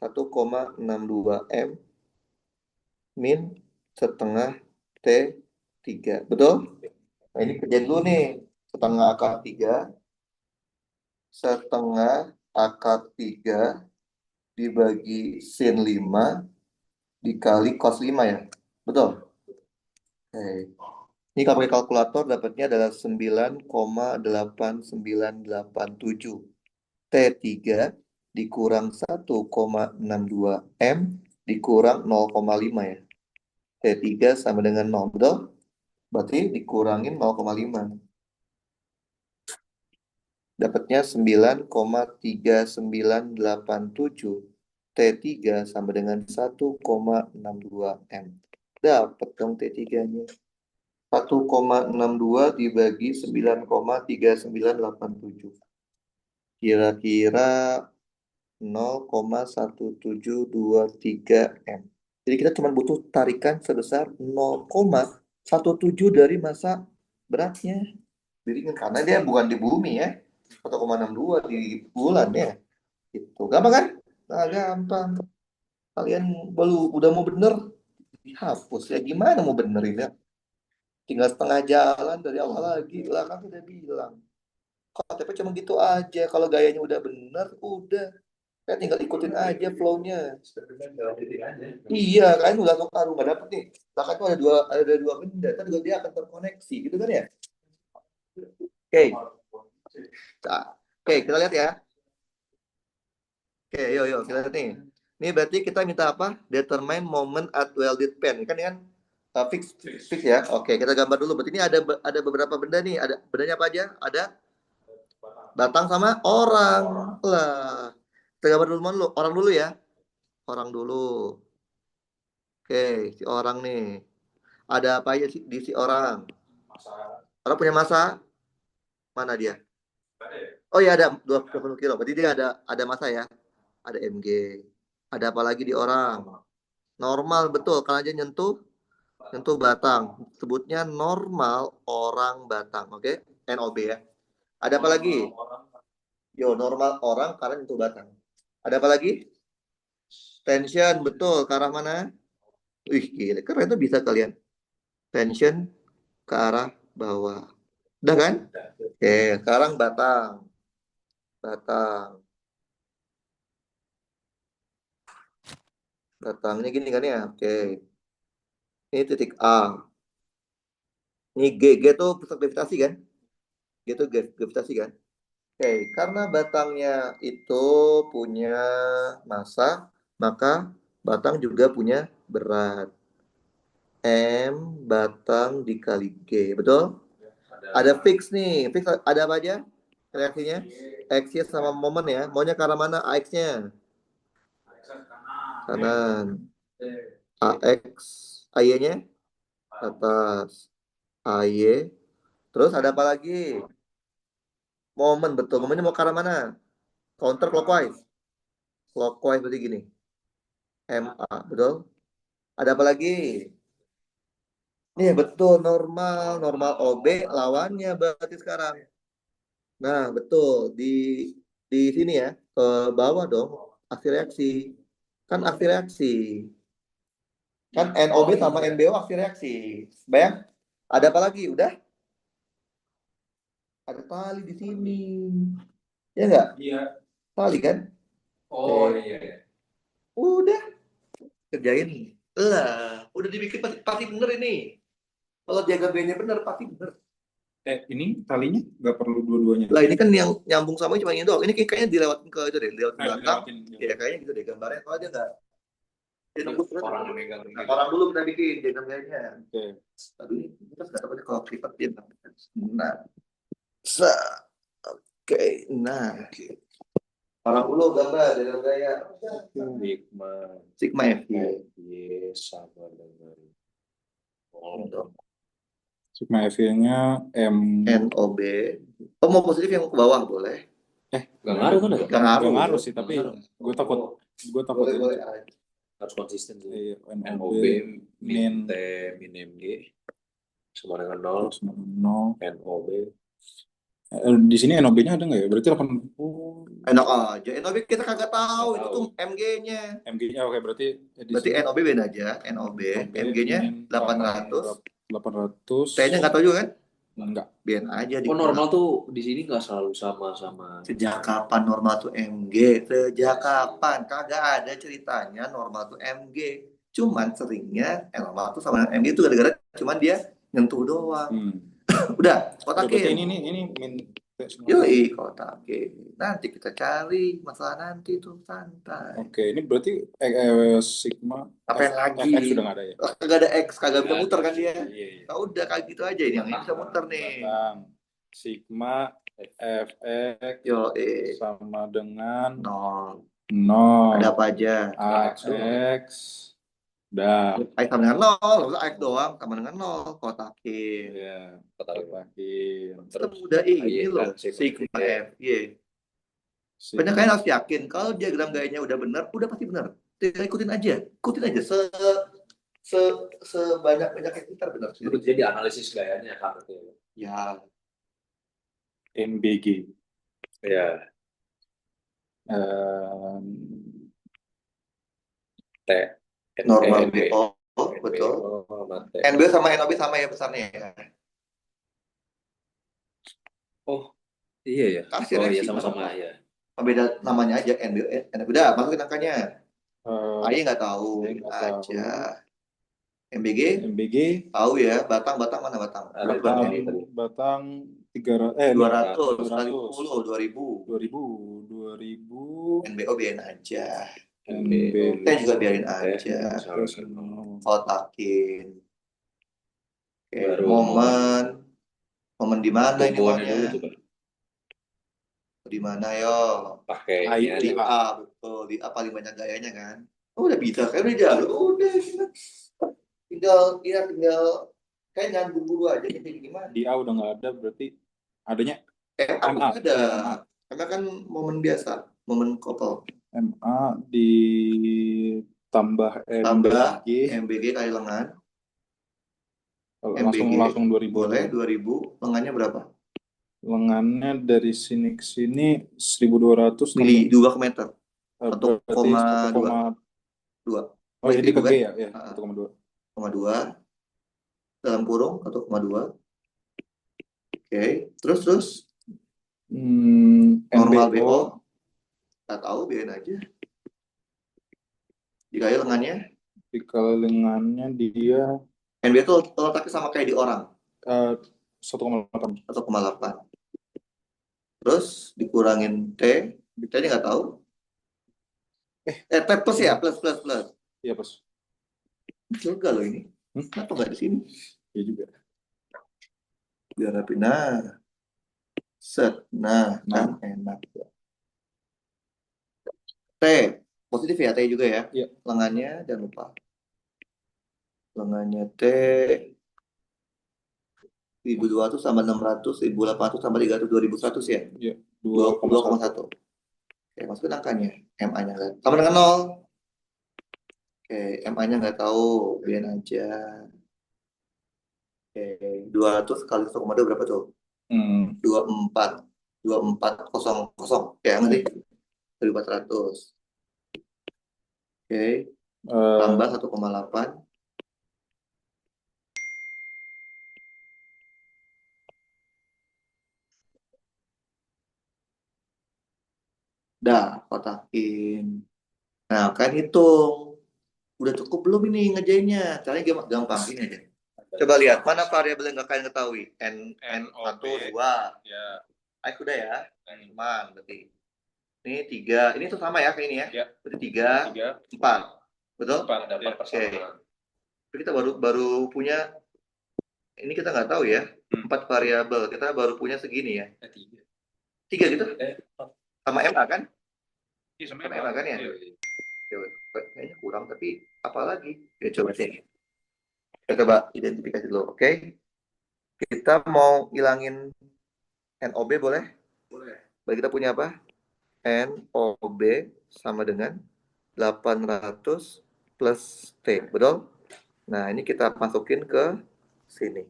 1,62 M min setengah T3. Betul? Nah, ini kerjain dulu nih. Setengah akar 3. Setengah akar 3 dibagi sin 5 dikali cos 5 ya. Betul? Oke. Ini kalau pakai kalkulator dapatnya adalah 9,8987. T3 dikurang 1,62 M dikurang 0,5 ya. T3 sama dengan 0, betul? Berarti dikurangin 0,5. Dapatnya 9,3987. T3 sama dengan 1,62 M. Dapat dong T3-nya. 1,62 dibagi 9,3987. Kira-kira 0,1723 M. Jadi kita cuma butuh tarikan sebesar 0,17 dari massa beratnya. Jadi karena dia bukan di bumi ya. 1,62 di bulan ya. Itu gampang kan? Nah, gampang. Kalian udah mau bener dihapus ya, gimana mau benerin ya? Tinggal setengah jalan dari awal lagi lah, kan udah bilang. KTP cuma gitu aja. Kalau gayanya udah bener, udah. Kan tinggal ikutin aja flow-nya. Iya, kan udah taruh nggak dapet nih. Bahkan tuh ada dua benda, kan juga dia akan terkoneksi, gitu kan ya? Oke. Nah, oke, kita lihat ya. Oke, yuk kita lihat nih. Ini berarti kita minta apa? Determine moment at welded pen. Kan fix ya. Oke, kita gambar dulu. Berarti ini ada beberapa benda nih. Ada bendanya apa aja? Ada batang sama orang. Lah. Kita gambar dulu orang dulu ya. Orang dulu. Oke, si orang nih. Ada apa aja sih di si orang? Masa Orang punya massa? Mana dia? ada ya? Oh ya ada 20 kilo. Berarti dia ada massa ya. Ada mg. Ada apa lagi di orang? Normal betul. Karena aja nyentuh batang. Sebutnya normal orang batang. Oke? NOB ya. Ada apa lagi? Orang Yo, normal orang karena nyentuh batang. Ada apa lagi? Tension betul. Ke arah mana? Wih, gila. Keren tuh bisa kalian. Tension ke arah bawah. Udah kan? Oke, sekarang batang. Batang. Batangnya gini kan ya? Oke. Ini titik A. Ini G tuh pusat gravitasi kan? G itu gravitasi kan? Oke, karena batangnya itu punya massa, maka batang juga punya berat. M batang dikali G, betul? Ada fix nih. Fix ada apa aja? Reaksinya? X-nya sama momen ya. Maunya ke arah mana AX-nya? Kanan. AX. AY-nya? Atas. AY. Terus ada apa lagi? Momen, betul. Momennya mau ke arah mana? Counter clockwise. Clockwise berarti gini. MA, betul? Ada apa lagi? Nih, betul. Normal. Normal OB lawannya berarti sekarang. Nah, betul. Di sini ya. Ke bawah dong. Aksi reaksi. Kan aksi reaksi. Kan NOB sama NBO aksi reaksi. Bayang? Ada apa lagi? Udah? Ada tali di sini. Ya enggak? Iya. Tali kan? Oh iya. Udah. Kerjain. Lah, udah dibikin pasti bener ini. Kalau jaga B-nya bener, pasti bener. Ini talinya nggak perlu dua-duanya. Lah ini kan yang nyambung sama cuma ini doang. Ini kayaknya dilewatin ke itu deh, dilewatin belakang. Dilewatin. Ya kayaknya gitu deh gambarnya. Kalau dia nggak, dia nembus terus. Orang yang megang Nah, orang dulu kita bikin jaga B-nya. Oke. Aduh, ini kita nggak tahu kalau lipat dia. Nah, oke, nah. Orang dulu gambar jaga gaya. Sigma Sigma F. Y sama dengan Sigma FY-nya M. NOB. Oh, mau positif yang ke bawah boleh. Gak ngaruh kan ya? Gak ngaruh. Nggak ngaruh sih, tapi gue takut Boleh, ini. boleh. Harus konsisten sih. Iya, NOB min min T min MG sama dengan 0. terus 0. NOB Di sini NOB-nya ada nggak ya? Berarti 80 Enak aja. NOB kita kagak tahu. Nggak Itu tahu. tuh MG-nya. MG-nya. Oke, berarti di Berarti sini NOB beda aja. NOB. MG-nya 800. 800. T-nya nggak tahu juga kan? Enggak. Biar aja di Oh normal tuh di sini nggak selalu sama. Sejak kapan normal tuh MG? Sejak kapan? Kagak ada ceritanya normal tuh MG. Cuman seringnya normal tuh sama MG itu gara-gara cuman dia nyentuh doang. Udah, Berarti kotakin. ini min Yoi, kotakin. Nanti kita cari masalah nanti tuh santai. Oke, ini berarti sigma Apa yang lagi? X sudah nggak ada ya? Kagak ada X, kagak bisa muter kan dia. Iya. Nah, udah kayak gitu aja ini yang ini bisa muter nih. Batang. Sigma Fx Yoi. sama dengan 0. 0. Ada apa aja? AX. Dah. X sama dengan 0, X doang sama dengan 0, kotakin. Iya, Kotakin. Semudah ini loh, Sigma F, Y. Banyak kalian harus yakin kalau diagram gayanya udah benar, udah pasti benar. Tinggal ikutin aja sebanyak yang kita benar. Itu jadi analisis gayanya kan. Ya, MBG. Ya. T. normal BO, betul. NB sama NOB sama ya besarnya ya. Oh, iya ya. Kasih Oh reaksi. iya sama-sama ya. Beda namanya aja NB, NOB. Udah, masukin angkanya. Ayo nggak tahu aja. MBG tahu ya, batang mana batang? Batang 200 kali 10 2000. NBO biarin aja. T juga biarin aja. Kotakin. Oke, momen di mana ini maunya? Di mana yo? Pakai di A, betul. Di A paling banyak gayanya kan. Oh, udah bisa kan udah jalan. Udah. tinggal kayak jangan buru-buru aja jadi gimana. Di A udah nggak ada, berarti adanya MA MA. ada. MA. Karena kan momen biasa, momen couple. MA ditambah Tambah MBG, MBG kali lengan. langsung MBG 2000 boleh aja. 2000, lengannya berapa? Lengannya dari sini ke sini 1200 Milih 2 ke meter. berarti 1,2. 1,2. Oh, jadi ke 1000 G kan? ya? Ya, 1,2. 1,2 dalam kurung 1,2. Oke, terus normal NBO BO nggak tahu biarin aja. Dikali lengannya dikali lengannya dia NBO tuh letaknya sama kayak di orang 1,8. 1,8. Terus dikurangin T, T-nya nggak tahu. T plus ya, plus. Iya, Pas. Juga loh ini. Kenapa nggak di sini? Iya juga. Biar rapi. Nah, set. Nah, kan enak. T, positif ya, T juga ya. Iya. Lengannya jangan lupa. Lengannya T 1200 tambah 600, 1800 tambah 300, 2100 ya? Iya, 2,1. Oke, masukin angkanya. MA-nya nggak sama dengan 0. Oke, MA-nya nggak tahu, biarin aja. Oke, 200 kali 1,2 berapa tuh? 24. 2400. Ya, ngerti? 1400. Oke, tambah 1,8. Dah, kotakin. Nah, kan hitung. Udah cukup belum ini ngerjainnya? Caranya gampang gini aja. Coba lihat, mana variabel yang nggak kalian ketahui? N1, 2. Ya. X udah ya? Teman, berarti. Ini 3. Ini tuh sama ya kayak ini ya? Ya. Berarti 3, 4. Betul? 4 ada 4 Oke. Tapi kita baru punya, ini kita nggak tahu ya. 4 variabel. Kita baru punya segini ya. 3 gitu? Sama MA kan? Iya, sama MA kan ya? Kayaknya kurang, tapi apalagi? Ya coba sih. Kita coba identifikasi dulu, oke? Kita mau hilangin NOB boleh? Boleh. Berarti kita punya apa? NOB sama dengan 800 plus T, betul? Nah, ini kita masukin ke sini,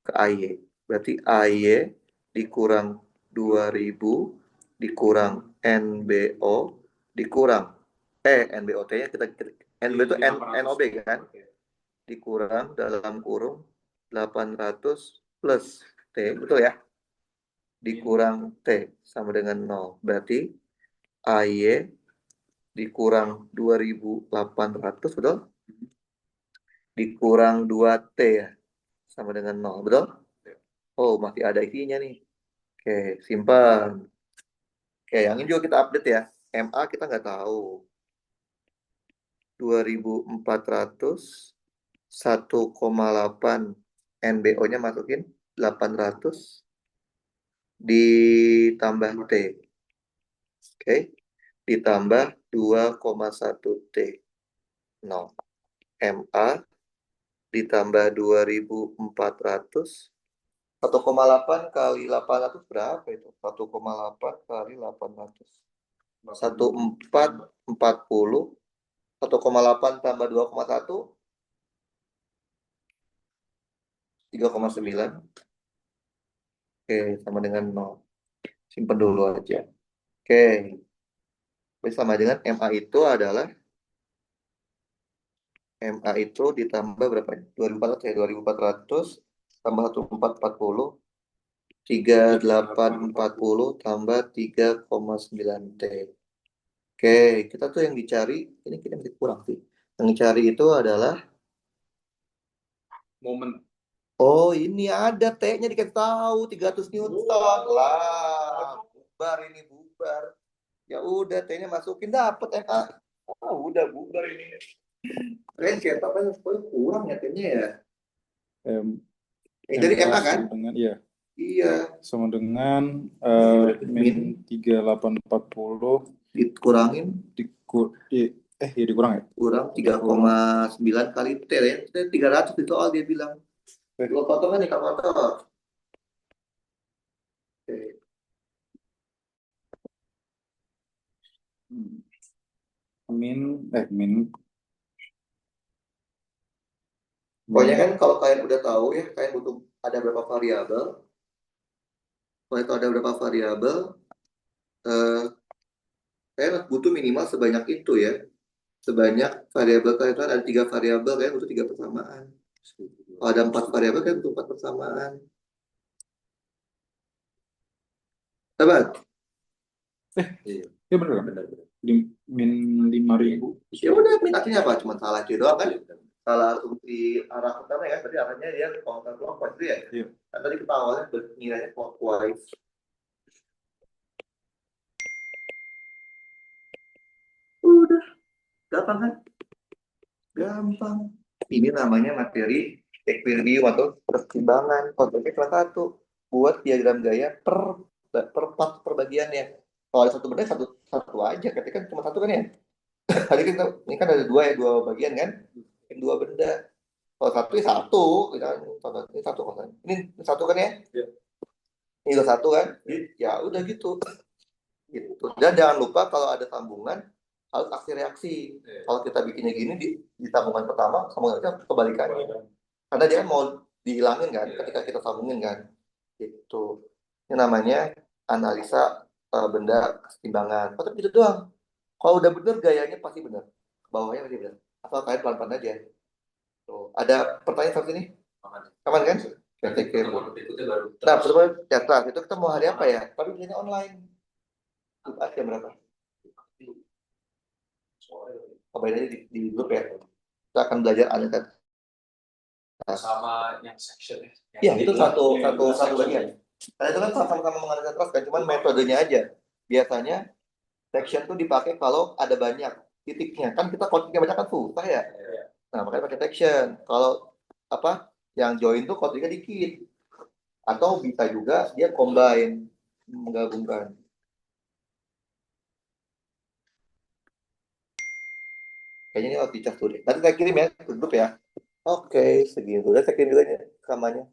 ke AY. Berarti AY dikurang 2000 dikurang NBO dikurang NBOT-nya kita NB itu NOB kan? Dikurang dalam kurung 800 plus T, betul ya? Dikurang T sama dengan 0. Berarti AY dikurang 2800, betul? Dikurang 2T ya, sama dengan 0, betul? Oh, masih ada isinya nih. Oke, simpan. Oke, yang ini juga kita update ya. MA kita nggak tahu. 2400, 1,8 NBO-nya masukin 800 ditambah T. Oke, ditambah 2,1 T. 0. MA ditambah 2400 1,8 kali 800 berapa itu? 1,8 kali 800 1440 1,8 tambah 2,1 3,9. Oke, sama dengan 0. Simpan dulu aja. Oke. Sama dengan MA itu adalah MA itu ditambah berapa? 2400 ya, 2400 tambah 1440 3840 tambah 3,9 T. Oke, kita tuh yang dicari, ini kita masih kurang sih. Yang dicari itu adalah momen. Oh, ini ada T-nya dikasih tahu 300 Newton. Lah, bubar ini bubar. Ya udah T-nya masukin dapat MA. Oh, udah bubar ini. Keren cetak kan kurang ya T-nya ya. Jadi MA kan? Dengan iya. Iya. Sama dengan min 3840 dikurangin Jadi kurang ya? kurang 3,9 kali T ya. T 300 itu soal dia bilang. Dua potongan nih kalkulator. Oke. Min, min. Pokoknya kan kalau kalian udah tahu ya, kalian butuh ada berapa variabel. Kalau itu ada berapa variabel, eh, kalian butuh minimal sebanyak itu ya. Sebanyak variabel kalian itu ada 3 variabel, kalian butuh 3 persamaan. Kalau ada 4 variabel, kalian butuh 4 persamaan. Tepat? Ya bener kan? Min 5.000. Ya udah, min akhirnya apa? Cuma salah itu doang kan? Salah asumsi arah pertama ya, tadi arahnya dia counter clockwise itu ya. Iya. Kan tadi kita awalnya ngiranya clockwise. Udah, gampang kan? Gampang. Ini namanya materi equilibrium atau pertimbangan. Konsepnya cuma satu. Buat diagram gaya per part perbagiannya. Kalau ada satu benda satu satu aja, ketika kan cuma satu kan ya. Tadi kita ini kan ada dua ya, dua bagian kan, dua benda. Kalau satu ya satu, ini satu kan. Ini satu kan ya? Iya. Ini udah satu kan? Ya udah gitu. Gitu. Dan jangan lupa kalau ada sambungan harus aksi reaksi. Kalau kita bikinnya gini di sambungan pertama, sambungannya kebalikannya. Karena dia mau dihilangin kan ketika kita sambungin kan. Gitu. Ini namanya analisa benda keseimbangan. Oh, tapi itu doang. Kalau udah bener gayanya pasti bener. Bawahnya pasti bener. Asal kalian pelan-pelan aja. Tuh. Ada pertanyaan seperti ini? Aman kan? Ya, take care. Berikutnya baru. Nah, pertemuan teatral itu kita mau hari apa ya? Tapi biasanya online. Jumat jam berapa? Cobain aja di grup ya. Kita akan belajar analisis. Sama yang section ya. Iya, itu satu bagian. Karena itu kan sama-sama menganalisis trust kan, cuman metodenya aja. Biasanya section tuh dipakai kalau ada banyak titiknya. Kan kita konfliknya banyak kan susah ya. Nah, makanya pakai section. Kalau apa yang join tuh konfliknya dikit. Atau bisa juga dia combine, menggabungkan. Kayaknya ini harus dicas dulu deh. Nanti saya kirim ya ke grup ya. Oke, segini dulu. Saya kirim juga nih rekamannya.